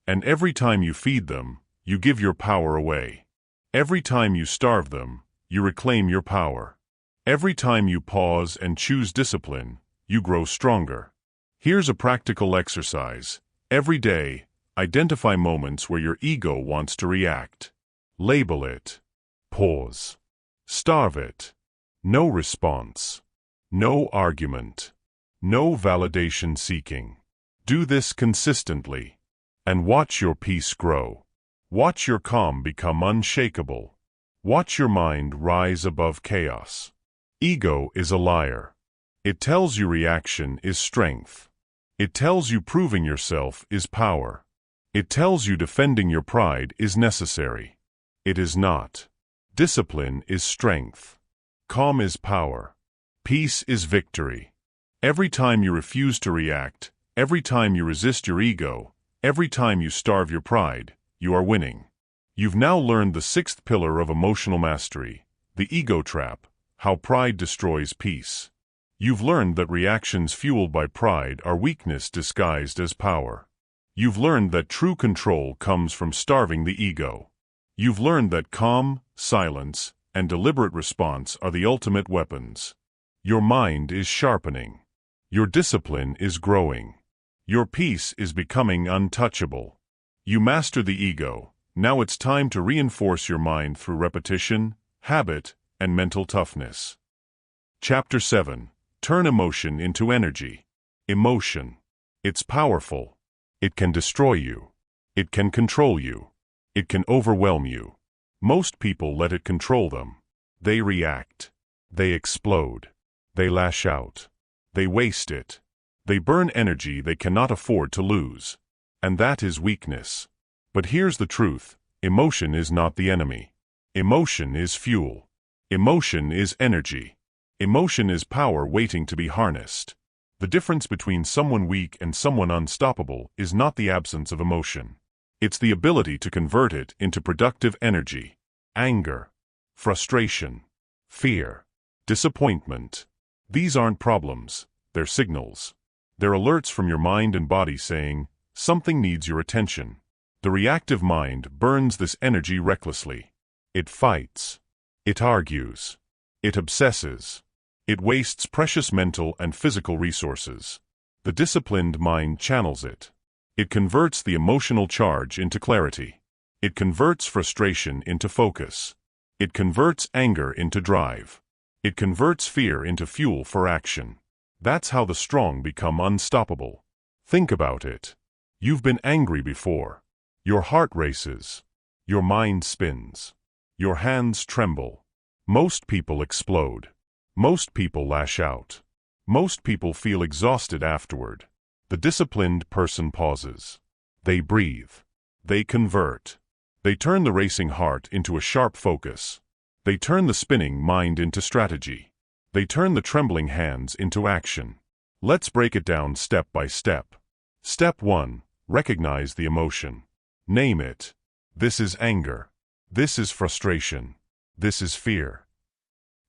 And every time you feed them, you give your power away. Every time you starve them, you reclaim your power. Every time you pause and choose discipline, you grow stronger. Here's a practical exercise. Every day, identify moments where your ego wants to react. Label it. Pause. Starve it. No response. No argument. No validation seeking. Do this consistently. And watch your peace grow. Watch your calm become unshakable. Watch your mind rise above chaos. Ego is a liar. It tells you reaction is strength. It tells you proving yourself is power. It tells you defending your pride is necessary. It is not. Discipline is strength. Calm is power. Peace is victory. Every time you refuse to react, every time you resist your ego, every time you starve your pride, you are winning. You've now learned the sixth pillar of emotional mastery, the ego trap, how pride destroys peace. You've learned that reactions fueled by pride are weakness disguised as power. You've learned that true control comes from starving the ego. You've learned that calm, silence, and deliberate response are the ultimate weapons. Your mind is sharpening. Your discipline is growing. Your peace is becoming untouchable. You master the ego. Now it's time to reinforce your mind through repetition, habit, and mental toughness. Chapter 7. Turn emotion into energy. Emotion. It's powerful. It can destroy you. It can control you. It can overwhelm you. Most people let it control them. They react. They explode. They lash out. They waste it. They burn energy they cannot afford to lose. And that is weakness. But here's the truth. Emotion is not the enemy. Emotion is fuel. Emotion is energy. Emotion is power waiting to be harnessed. The difference between someone weak and someone unstoppable is not the absence of emotion. It's the ability to convert it into productive energy. Anger, frustration, fear, disappointment. These aren't problems, they're signals. They're alerts from your mind and body saying, something needs your attention. The reactive mind burns this energy recklessly. It fights. It argues. It obsesses. It wastes precious mental and physical resources. The disciplined mind channels it. It converts the emotional charge into clarity. It converts frustration into focus. It converts anger into drive. It converts fear into fuel for action. That's how the strong become unstoppable. Think about it. You've been angry before. Your heart races. Your mind spins. Your hands tremble. Most people explode. Most people lash out. Most people feel exhausted afterward. The disciplined person pauses. They breathe. They convert. They turn the racing heart into a sharp focus. They turn the spinning mind into strategy. They turn the trembling hands into action. Let's break it down step by step. Step 1. Recognize the emotion. Name it. This is anger. This is frustration. This is fear.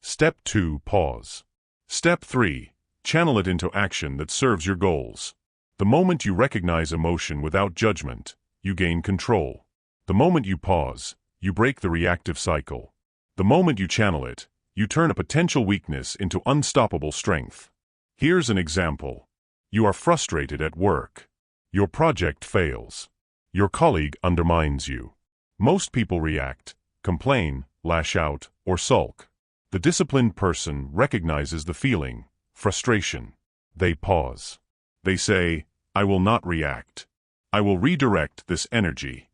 Step 2. Pause. Step 3. Channel it into action that serves your goals. The moment you recognize emotion without judgment, you gain control. The moment you pause, you break the reactive cycle. The moment you channel it, you turn a potential weakness into unstoppable strength. Here's an example. You are frustrated at work. Your project fails. Your colleague undermines you. Most people react, complain, lash out, or sulk. The disciplined person recognizes the feeling, frustration. They pause. They say, I will not react. I will redirect this energy.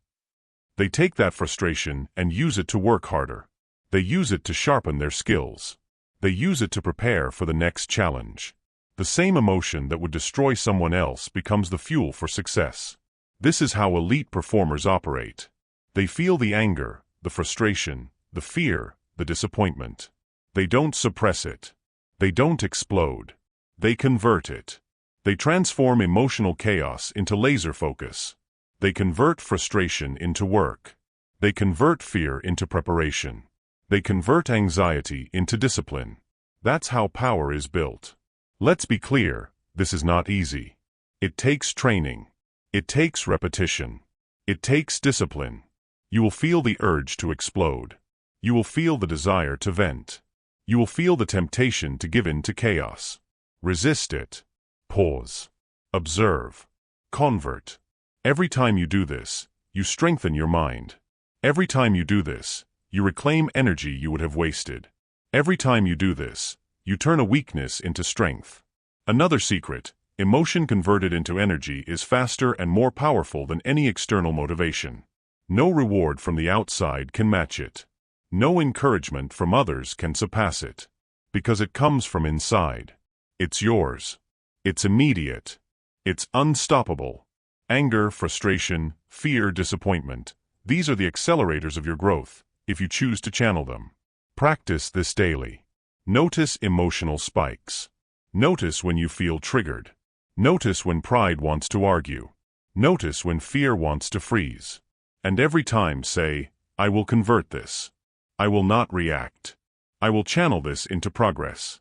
They take that frustration and use it to work harder. They use it to sharpen their skills. They use it to prepare for the next challenge. The same emotion that would destroy someone else becomes the fuel for success. This is how elite performers operate. They feel the anger, the frustration, the fear, the disappointment. They don't suppress it. They don't explode. They convert it. They transform emotional chaos into laser focus. They convert frustration into work. They convert fear into preparation. They convert anxiety into discipline. That's how power is built. Let's be clear, this is not easy. It takes training. It takes repetition. It takes discipline. You will feel the urge to explode. You will feel the desire to vent. You will feel the temptation to give in to chaos. Resist it. Pause. Observe. Convert. Every time you do this, you strengthen your mind. Every time you do this, you reclaim energy you would have wasted. Every time you do this, you turn a weakness into strength. Another secret, emotion converted into energy is faster and more powerful than any external motivation. No reward from the outside can match it. No encouragement from others can surpass it. Because it comes from inside. It's yours. It's immediate. It's unstoppable. Anger, frustration, fear, disappointment. These are the accelerators of your growth, if you choose to channel them. Practice this daily. Notice emotional spikes. Notice when you feel triggered. Notice when pride wants to argue. Notice when fear wants to freeze. And every time say, I will convert this. I will not react. I will channel this into progress.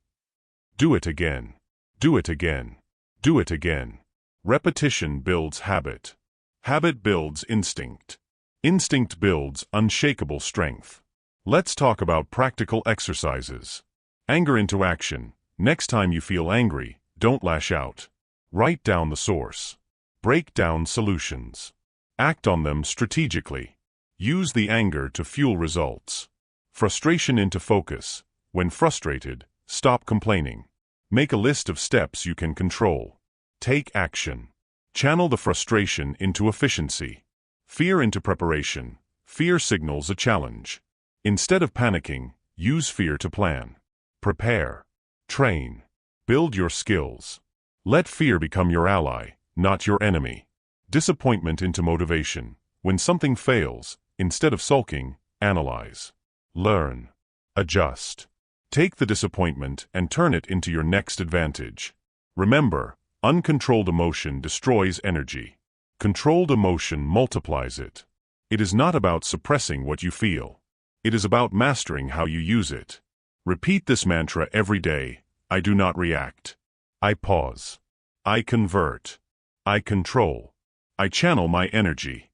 Do it again. Do it again. Do it again. Repetition builds habit. Habit builds instinct. Instinct builds unshakable strength. Let's talk about practical exercises. Anger into action. Next time you feel angry, don't lash out. Write down the source. Break down solutions. Act on them strategically. Use the anger to fuel results. Frustration into focus. When frustrated, stop complaining. Make a list of steps you can control. Take action. Channel the frustration into efficiency. Fear into preparation. Fear signals a challenge. Instead of panicking, use fear to plan. Prepare. Train. Build your skills. Let fear become your ally, not your enemy. Disappointment into motivation. When something fails, instead of sulking, analyze. Learn. Adjust. Take the disappointment and turn it into your next advantage. Remember, uncontrolled emotion destroys energy. Controlled emotion multiplies it. It is not about suppressing what you feel. It is about mastering how you use it. Repeat this mantra every day. I do not react. I pause. I convert. I control. I channel my energy.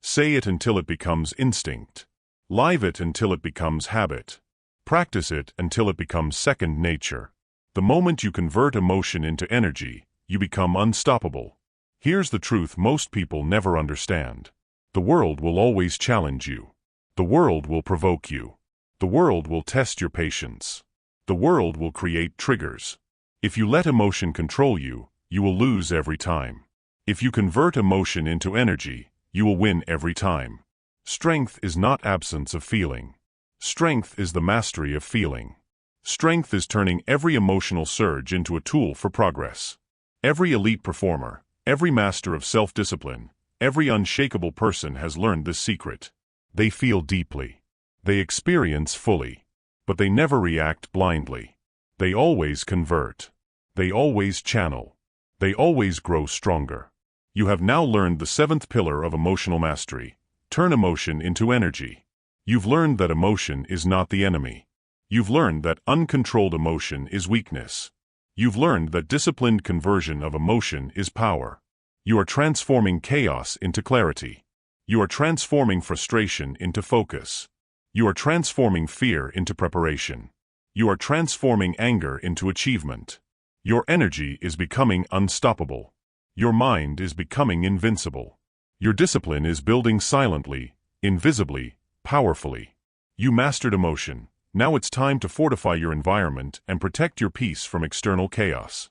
Say it until it becomes instinct. Live it until it becomes habit. Practice it until it becomes second nature. The moment you convert emotion into energy, you become unstoppable. Here's the truth most people never understand. The world will always challenge you. The world will provoke you. The world will test your patience. The world will create triggers. If you let emotion control you, you will lose every time. If you convert emotion into energy, you will win every time. Strength is not absence of feeling. Strength is the mastery of feeling. Strength is turning every emotional surge into a tool for progress. Every elite performer, every master of self-discipline, every unshakable person has learned this secret. They feel deeply. They experience fully, but they never react blindly. They always convert. They always channel. They always grow stronger. You have now learned the seventh pillar of emotional mastery. Turn emotion into energy. You've learned that emotion is not the enemy. You've learned that uncontrolled emotion is weakness. You've learned that disciplined conversion of emotion is power. You are transforming chaos into clarity. You are transforming frustration into focus. You are transforming fear into preparation. You are transforming anger into achievement. Your energy is becoming unstoppable. Your mind is becoming invincible. Your discipline is building silently, invisibly, powerfully. You mastered emotion. Now it's time to fortify your environment and protect your peace from external chaos.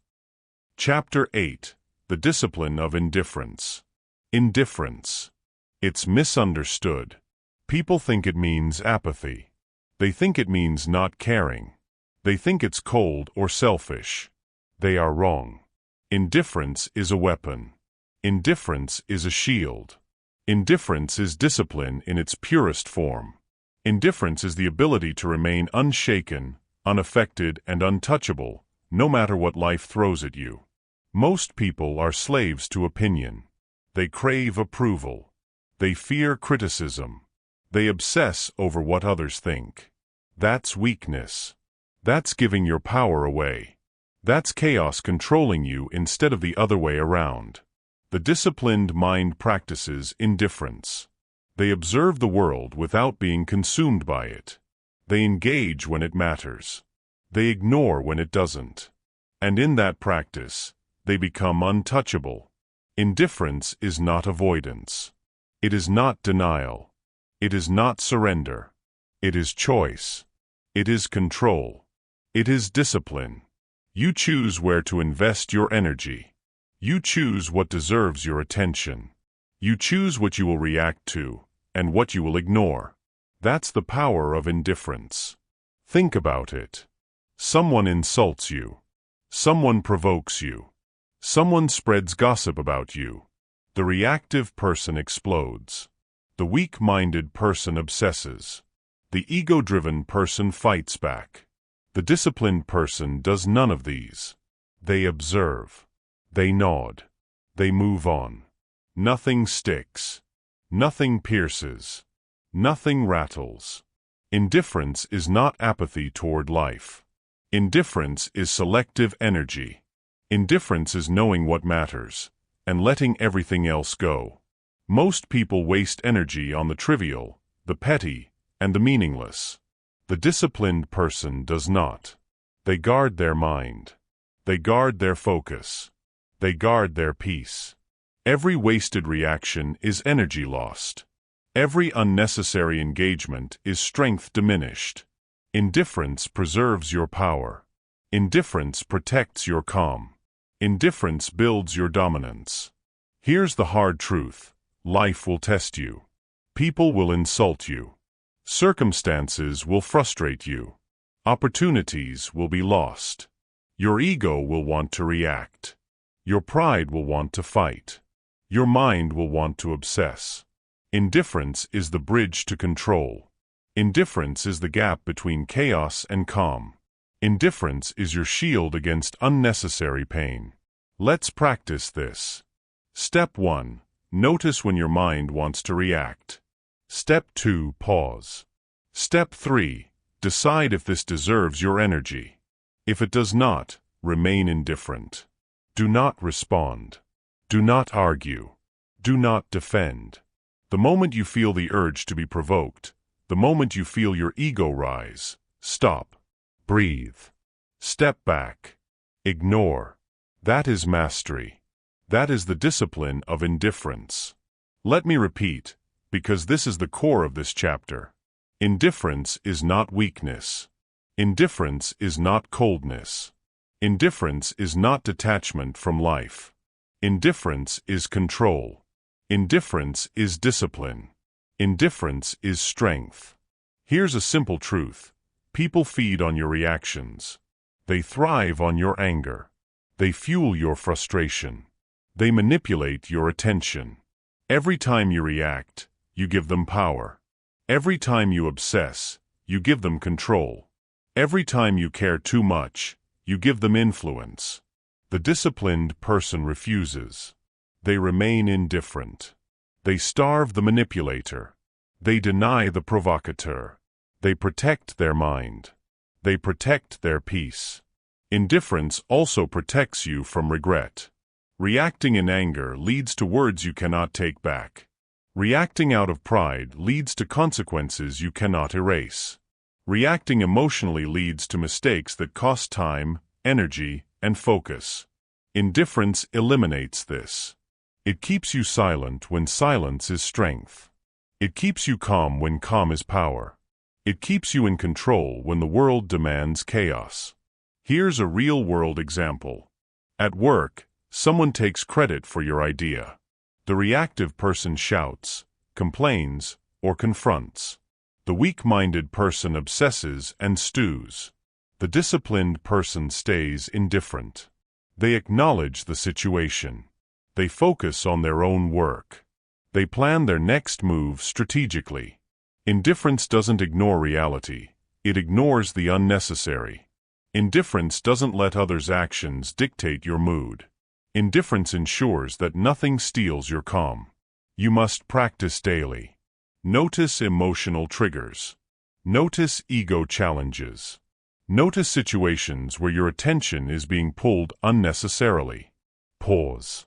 Chapter 8. The Discipline of Indifference. Indifference. It's misunderstood. People think it means apathy. They think it means not caring. They think it's cold or selfish. They are wrong. Indifference is a weapon. Indifference is a shield. Indifference is discipline in its purest form. Indifference is the ability to remain unshaken, unaffected, and untouchable, no matter what life throws at you. Most people are slaves to opinion. They crave approval. They fear criticism. They obsess over what others think. That's weakness. That's giving your power away. That's chaos controlling you instead of the other way around. The disciplined mind practices indifference. They observe the world without being consumed by it. They engage when it matters. They ignore when it doesn't. And in that practice, they become untouchable. Indifference is not avoidance. It is not denial. It is not surrender. It is choice. It is control. It is discipline. You choose where to invest your energy. You choose what deserves your attention. You choose what you will react to, and what you will ignore. That's the power of indifference. Think about it. Someone insults you. Someone provokes you. Someone spreads gossip about you. The reactive person explodes. The weak-minded person obsesses. The ego-driven person fights back. The disciplined person does none of these. They observe. They nod. They move on. Nothing sticks. Nothing pierces. Nothing rattles. Indifference is not apathy toward life. Indifference is selective energy. Indifference is knowing what matters, and letting everything else go. Most people waste energy on the trivial, the petty, and the meaningless. The disciplined person does not. They guard their mind. They guard their focus. They guard their peace. Every wasted reaction is energy lost. Every unnecessary engagement is strength diminished. Indifference preserves your power. Indifference protects your calm. Indifference builds your dominance. Here's the hard truth. Life will test you. People will insult you. Circumstances will frustrate you. Opportunities will be lost. Your ego will want to react. Your pride will want to fight. Your mind will want to obsess. Indifference is the bridge to control. Indifference is the gap between chaos and calm. Indifference is your shield against unnecessary pain. Let's practice this. Step 1. Notice when your mind wants to react. Step 2. Pause. Step 3. Decide if this deserves your energy. If it does not, remain indifferent. Do not respond. Do not argue. Do not defend. The moment you feel the urge to be provoked, the moment you feel your ego rise, stop. Breathe. Step back. Ignore. That is mastery. That is the discipline of indifference. Let me repeat, because this is the core of this chapter. Indifference is not weakness. Indifference is not coldness. Indifference is not detachment from life. Indifference is control. Indifference is discipline. Indifference is strength. Here's a simple truth. People feed on your reactions. They thrive on your anger. They fuel your frustration. They manipulate your attention. Every time you react, you give them power. Every time you obsess, you give them control. Every time you care too much, you give them influence. The disciplined person refuses. They remain indifferent. They starve the manipulator. They deny the provocateur. They protect their mind. They protect their peace. Indifference also protects you from regret. Reacting in anger leads to words you cannot take back. Reacting out of pride leads to consequences you cannot erase. Reacting emotionally leads to mistakes that cost time, energy, and focus. Indifference eliminates this. It keeps you silent when silence is strength. It keeps you calm when calm is power. It keeps you in control when the world demands chaos. Here's a real-world example. At work, someone takes credit for your idea. The reactive person shouts, complains, or confronts. The weak-minded person obsesses and stews. The disciplined person stays indifferent. They acknowledge the situation. They focus on their own work. They plan their next move strategically. Indifference doesn't ignore reality. It ignores the unnecessary. Indifference doesn't let others' actions dictate your mood. Indifference ensures that nothing steals your calm. You must practice daily. Notice emotional triggers. Notice ego challenges. Notice situations where your attention is being pulled unnecessarily. Pause.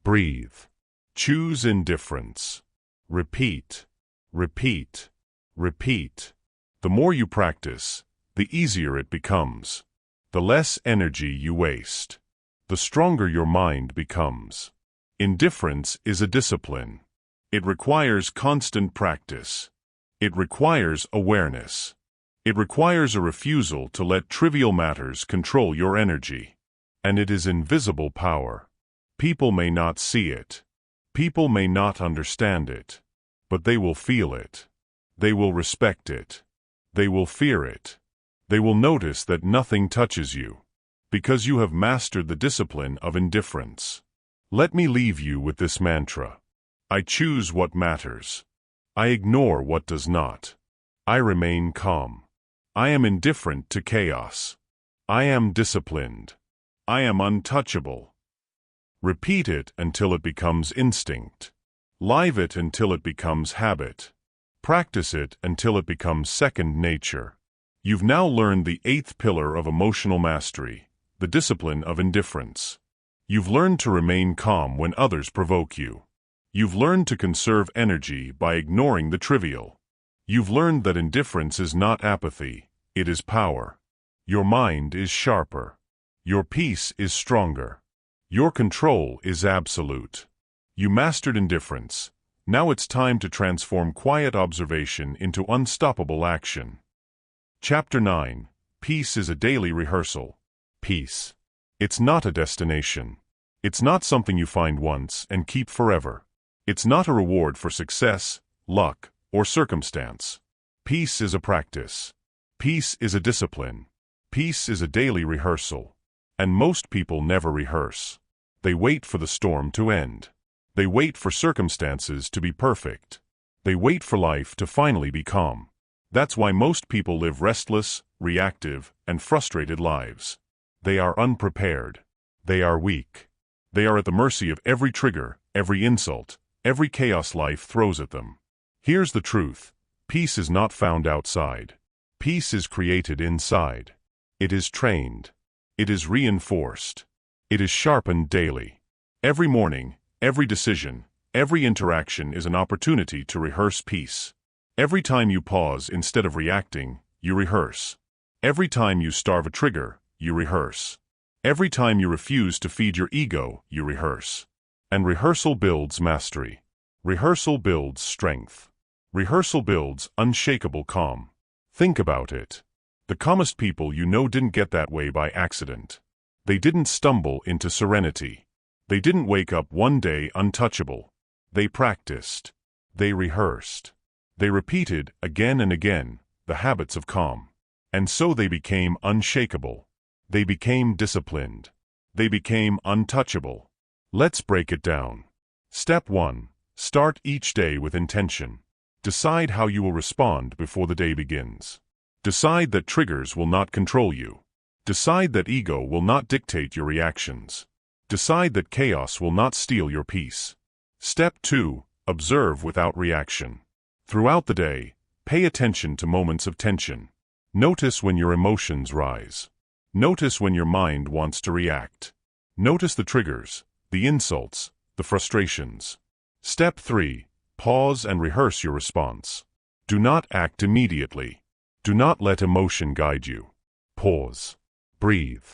Breathe. Choose indifference. Repeat. Repeat. Repeat. The more you practice, the easier it becomes. The less energy you waste. The stronger your mind becomes. Indifference is a discipline. It requires constant practice. It requires awareness. It requires a refusal to let trivial matters control your energy. And it is invisible power. People may not see it. People may not understand it. But they will feel it. They will respect it. They will fear it. They will notice that nothing touches you. Because you have mastered the discipline of indifference. Let me leave you with this mantra. I choose what matters. I ignore what does not. I remain calm. I am indifferent to chaos. I am disciplined. I am untouchable. Repeat it until it becomes instinct. Live it until it becomes habit. Practice it until it becomes second nature. You've now learned the 8th pillar of emotional mastery, the discipline of indifference. You've learned to remain calm when others provoke you. You've learned to conserve energy by ignoring the trivial. You've learned that indifference is not apathy, it is power. Your mind is sharper. Your peace is stronger. Your control is absolute. You mastered indifference. Now it's time to transform quiet observation into unstoppable action. Chapter 9. Peace is a daily rehearsal. Peace. It's not a destination. It's not something you find once and keep forever. It's not a reward for success, luck, or circumstance. Peace is a practice. Peace is a discipline. Peace is a daily rehearsal. And most people never rehearse. They wait for the storm to end. They wait for circumstances to be perfect. They wait for life to finally be calm. That's why most people live restless, reactive, and frustrated lives. They are unprepared. They are weak. They are at the mercy of every trigger, every insult, every chaos life throws at them. Here's the truth. Peace is not found outside. Peace is created inside. It is trained. It is reinforced. It is sharpened daily. Every morning, every decision, every interaction is an opportunity to rehearse peace. Every time you pause instead of reacting, you rehearse. Every time you starve a trigger, you rehearse. Every time you refuse to feed your ego, you rehearse. And rehearsal builds mastery. Rehearsal builds strength. Rehearsal builds unshakable calm. Think about it. The calmest people you know didn't get that way by accident. They didn't stumble into serenity. They didn't wake up one day untouchable. They practiced. They rehearsed. They repeated again and again the habits of calm. And so they became unshakable. They became disciplined. They became untouchable. Let's break it down. Step 1. Start each day with intention. Decide how you will respond before the day begins. Decide that triggers will not control you. Decide that ego will not dictate your reactions. Decide that chaos will not steal your peace. Step 2. Observe without reaction. Throughout the day, pay attention to moments of tension. Notice when your emotions rise. Notice when your mind wants to react. Notice the triggers, the insults, the frustrations. Step 3. Pause and rehearse your response. Do not act immediately. Do not let emotion guide you. Pause. Breathe.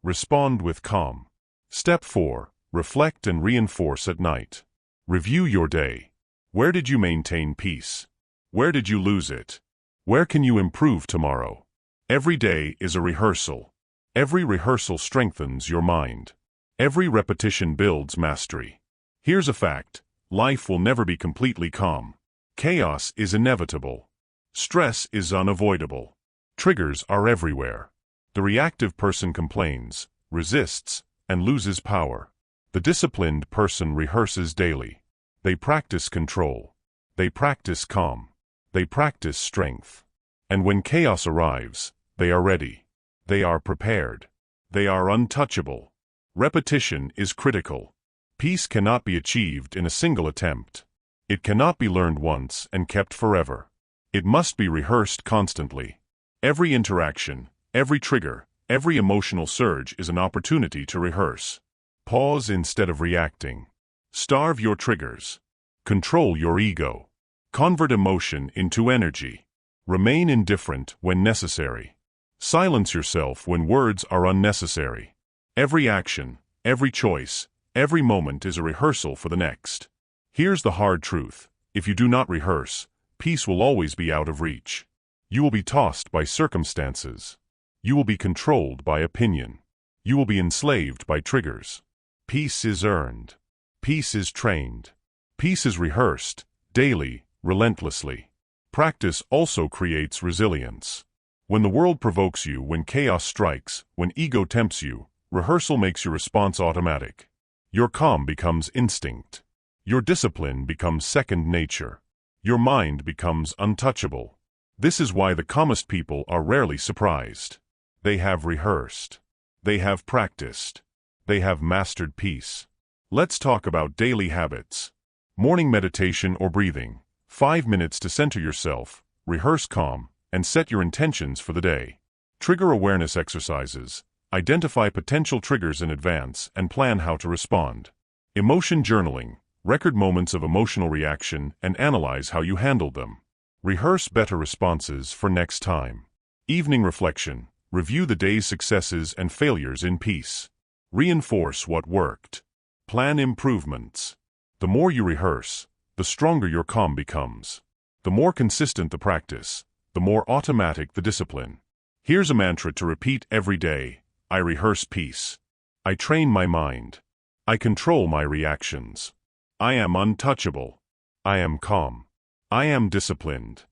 Respond with calm. Step 4. Reflect and reinforce at night. Review your day. Where did you maintain peace? Where did you lose it? Where can you improve tomorrow? Every day is a rehearsal. Every rehearsal strengthens your mind. Every repetition builds mastery. Here's a fact: life will never be completely calm. Chaos is inevitable. Stress is unavoidable. Triggers are everywhere. The reactive person complains, resists, and loses power. The disciplined person rehearses daily. They practice control. They practice calm. They practice strength. And when chaos arrives, they are ready. They are prepared. They are untouchable. Repetition is critical. Peace cannot be achieved in a single attempt. It cannot be learned once and kept forever. It must be rehearsed constantly. Every interaction, every trigger, every emotional surge is an opportunity to rehearse. Pause instead of reacting. Starve your triggers. Control your ego. Convert emotion into energy. Remain indifferent when necessary. Silence yourself when words are unnecessary. Every action, every choice, every moment is a rehearsal for the next. Here's the hard truth: if you do not rehearse, peace will always be out of reach. You will be tossed by circumstances. You will be controlled by opinion. You will be enslaved by triggers. Peace is earned. Peace is trained. Peace is rehearsed, daily, relentlessly. Practice also creates resilience. When the world provokes you, when chaos strikes, when ego tempts you, rehearsal makes your response automatic. Your calm becomes instinct. Your discipline becomes second nature. Your mind becomes untouchable. This is why the calmest people are rarely surprised. They have rehearsed. They have practiced. They have mastered peace. Let's talk about daily habits. Morning meditation or breathing. 5 minutes to center yourself, rehearse calm, and set your intentions for the day. Trigger awareness exercises. Identify potential triggers in advance and plan how to respond. Emotion journaling. Record moments of emotional reaction and analyze how you handled them. Rehearse better responses for next time. Evening reflection. Review the day's successes and failures in peace. Reinforce what worked. Plan improvements. The more you rehearse, the stronger your calm becomes. The more consistent the practice, the more automatic the discipline. Here's a mantra to repeat every day. I rehearse peace. I train my mind. I control my reactions. I am untouchable. I am calm. I am disciplined.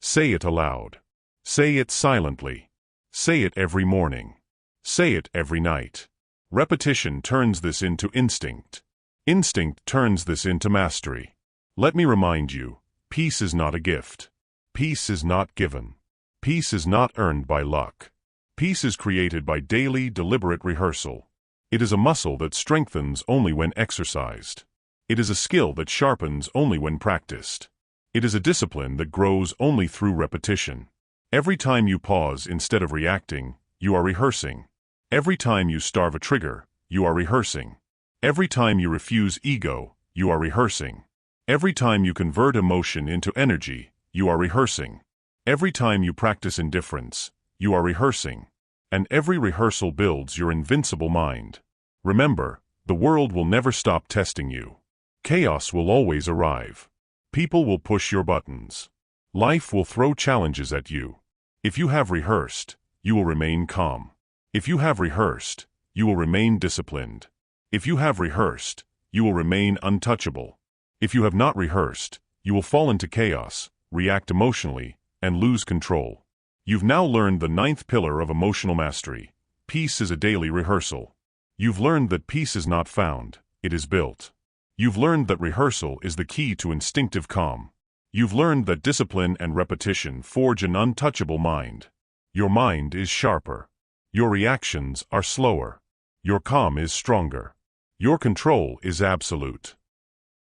Say it aloud. Say it silently. Say it every morning. Say it every night. Repetition turns this into instinct. Instinct turns this into mastery. Let me remind you, peace is not a gift. Peace is not given. Peace is not earned by luck. Peace is created by daily, deliberate rehearsal. It is a muscle that strengthens only when exercised. It is a skill that sharpens only when practiced. It is a discipline that grows only through repetition. Every time you pause instead of reacting, you are rehearsing. Every time you starve a trigger, you are rehearsing. Every time you refuse ego, you are rehearsing. Every time you convert emotion into energy, you are rehearsing. Every time you practice indifference, you are rehearsing. And every rehearsal builds your invincible mind. Remember, the world will never stop testing you. Chaos will always arrive. People will push your buttons. Life will throw challenges at you. If you have rehearsed, you will remain calm. If you have rehearsed, you will remain disciplined. If you have rehearsed, you will remain untouchable. If you have not rehearsed, you will fall into chaos, react emotionally, and lose control. You've now learned the 9th pillar of emotional mastery. Peace is a daily rehearsal. You've learned that peace is not found, it is built. You've learned that rehearsal is the key to instinctive calm. You've learned that discipline and repetition forge an untouchable mind. Your mind is sharper. Your reactions are slower. Your calm is stronger. Your control is absolute.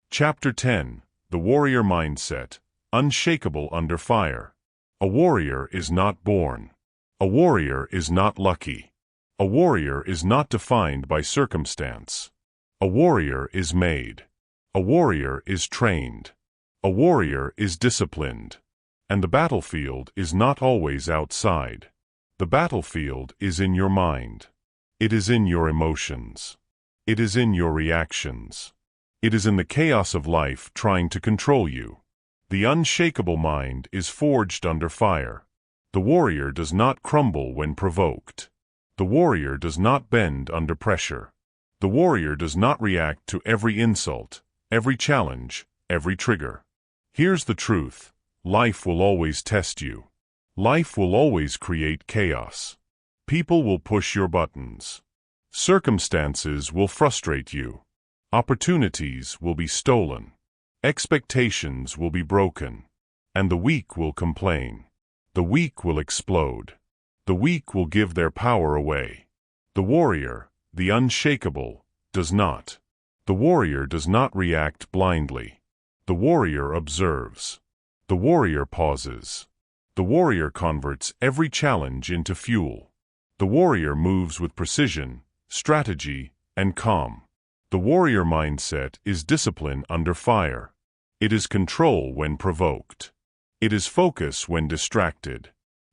Chapter 10. The Warrior Mindset. Unshakable under fire. A warrior is not born. A warrior is not lucky. A warrior is not defined by circumstance. A warrior is made. A warrior is trained. A warrior is disciplined. And the battlefield is not always outside. The battlefield is in your mind. It is in your emotions. It is in your reactions. It is in the chaos of life trying to control you. The unshakable mind is forged under fire. The warrior does not crumble when provoked. The warrior does not bend under pressure. The warrior does not react to every insult, every challenge, every trigger. Here's the truth. Life will always test you. Life will always create chaos. People will push your buttons. Circumstances will frustrate you. Opportunities will be stolen. Expectations will be broken. And the weak will complain. The weak will explode. The weak will give their power away. The warrior, the unshakable, does not. The warrior does not react blindly. The warrior observes. The warrior pauses. The warrior converts every challenge into fuel. The warrior moves with precision, strategy, and calm. The warrior mindset is discipline under fire. It is control when provoked. It is focus when distracted.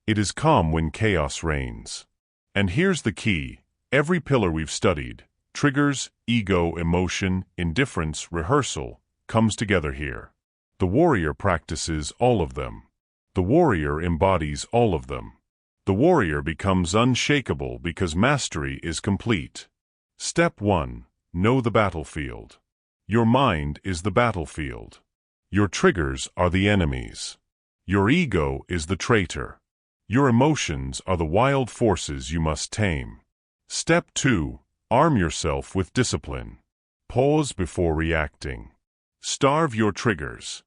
It is calm when chaos reigns. And here's the key. Every pillar we've studied, triggers, ego, emotion, indifference, rehearsal, comes together here. The warrior practices all of them. The warrior embodies all of them. The warrior becomes unshakable because mastery is complete. Step 1. Know the battlefield. Your mind is the battlefield. Your triggers are the enemies. Your ego is the traitor. Your emotions are the wild forces you must tame. Step 2. Arm yourself with discipline. Pause before reacting. Starve your triggers.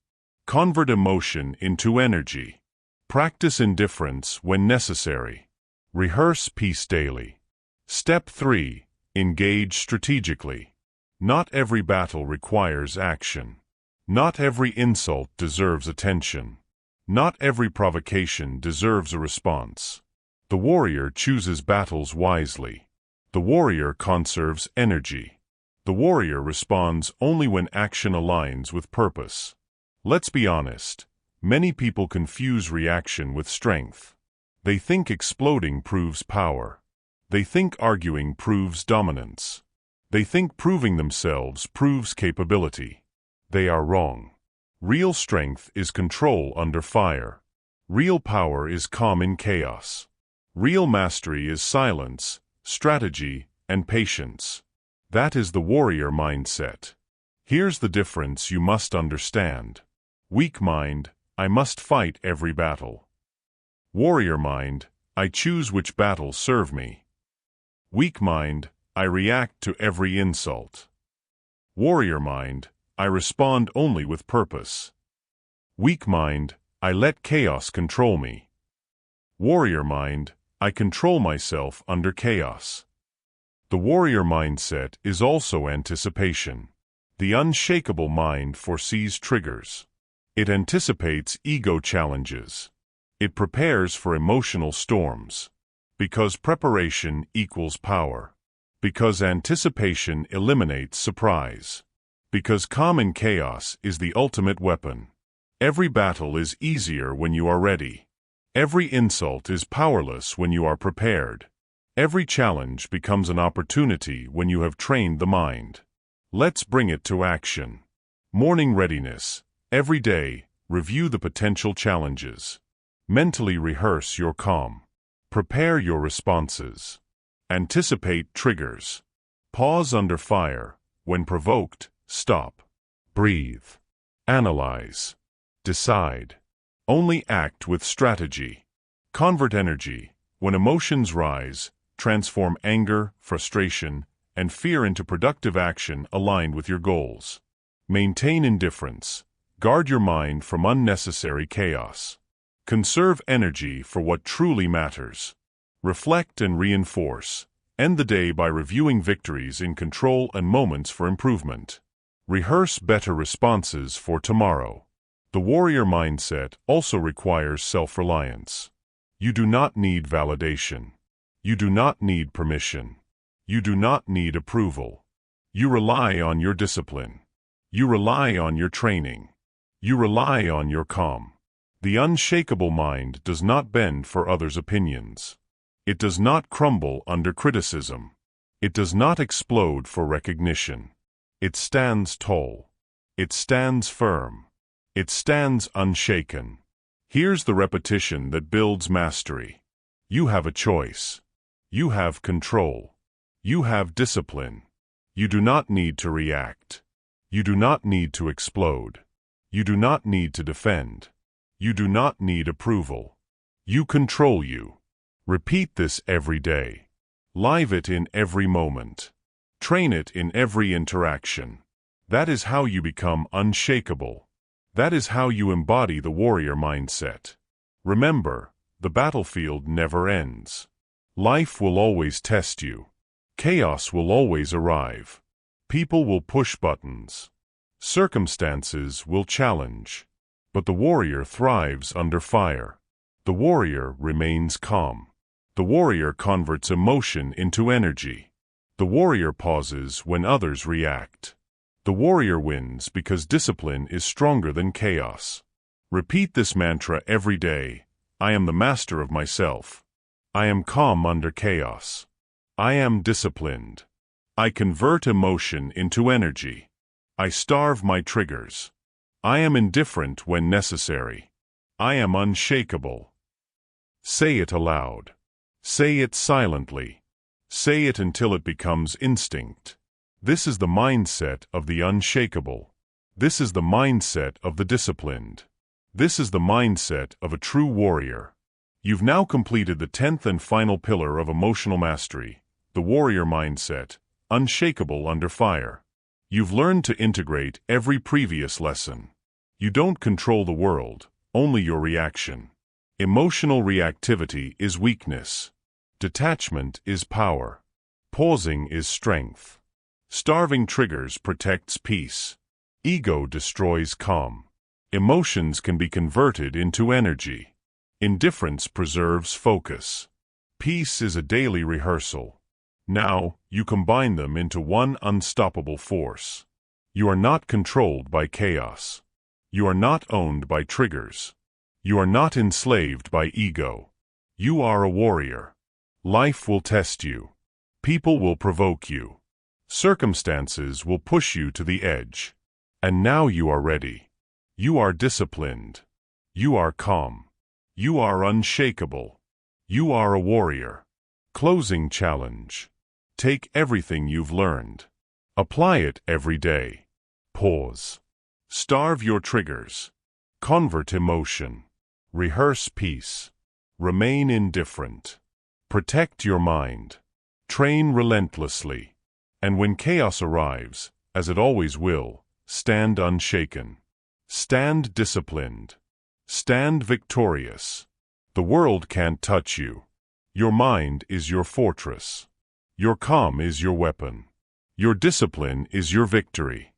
Convert emotion into energy. Practice indifference when necessary. Rehearse peace daily. Step 3. Engage strategically. Not every battle requires action. Not every insult deserves attention. Not every provocation deserves a response. The warrior chooses battles wisely. The warrior conserves energy. The warrior responds only when action aligns with purpose. Let's be honest. Many people confuse reaction with strength. They think exploding proves power. They think arguing proves dominance. They think proving themselves proves capability. They are wrong. Real strength is control under fire. Real power is calm in chaos. Real mastery is silence, strategy, and patience. That is the warrior mindset. Here's the difference you must understand. Weak mind, I must fight every battle. Warrior mind, I choose which battles serve me. Weak mind, I react to every insult. Warrior mind, I respond only with purpose. Weak mind, I let chaos control me. Warrior mind, I control myself under chaos. The warrior mindset is also anticipation. The unshakable mind foresees triggers. It anticipates ego challenges. It prepares for emotional storms. Because preparation equals power. Because anticipation eliminates surprise. Because calm in chaos is the ultimate weapon. Every battle is easier when you are ready. Every insult is powerless when you are prepared. Every challenge becomes an opportunity when you have trained the mind. Let's bring it to action. Morning readiness. Every day, review the potential challenges. Mentally rehearse your calm. Prepare your responses. Anticipate triggers. Pause under fire. When provoked, stop. Breathe. Analyze. Decide. Only act with strategy. Convert energy. When emotions rise, transform anger, frustration, and fear into productive action aligned with your goals. Maintain indifference. Guard your mind from unnecessary chaos. Conserve energy for what truly matters. Reflect and reinforce. End the day by reviewing victories in control and moments for improvement. Rehearse better responses for tomorrow. The warrior mindset also requires self-reliance. You do not need validation. You do not need permission. You do not need approval. You rely on your discipline. You rely on your training. You rely on your calm. The unshakable mind does not bend for others' opinions. It does not crumble under criticism. It does not explode for recognition. It stands tall. It stands firm. It stands unshaken. Here's the repetition that builds mastery. You have a choice. You have control. You have discipline. You do not need to react. You do not need to explode. You do not need to defend. You do not need approval. You control you. Repeat this every day. Live it in every moment. Train it in every interaction. That is how you become unshakable. That is how you embody the warrior mindset. Remember, the battlefield never ends. Life will always test you. Chaos will always arrive. People will push buttons. Circumstances will challenge. But the warrior thrives under fire. The warrior remains calm. The warrior converts emotion into energy. The warrior pauses when others react. The warrior wins because discipline is stronger than chaos. Repeat this mantra every day. I am the master of myself. I am calm under chaos. I am disciplined. I convert emotion into energy. I starve my triggers. I am indifferent when necessary. I am unshakable. Say it aloud. Say it silently. Say it until it becomes instinct. This is the mindset of the unshakable. This is the mindset of the disciplined. This is the mindset of a true warrior. You've now completed the 10th and final pillar of emotional mastery, the warrior mindset, unshakable under fire. You've learned to integrate every previous lesson. You don't control the world, only your reaction. Emotional reactivity is weakness. Detachment is power. Pausing is strength. Starving triggers protects peace. Ego destroys calm. Emotions can be converted into energy. Indifference preserves focus. Peace is a daily rehearsal. Now, you combine them into one unstoppable force. You are not controlled by chaos. You are not owned by triggers. You are not enslaved by ego. You are a warrior. Life will test you. People will provoke you. Circumstances will push you to the edge. And now you are ready. You are disciplined. You are calm. You are unshakable. You are a warrior. Closing challenge. Take everything you've learned. Apply it every day. Pause. Starve your triggers. Convert emotion. Rehearse peace. Remain indifferent. Protect your mind. Train relentlessly. And when chaos arrives, as it always will, stand unshaken. Stand disciplined. Stand victorious. The world can't touch you. Your mind is your fortress. Your calm is your weapon. Your discipline is your victory.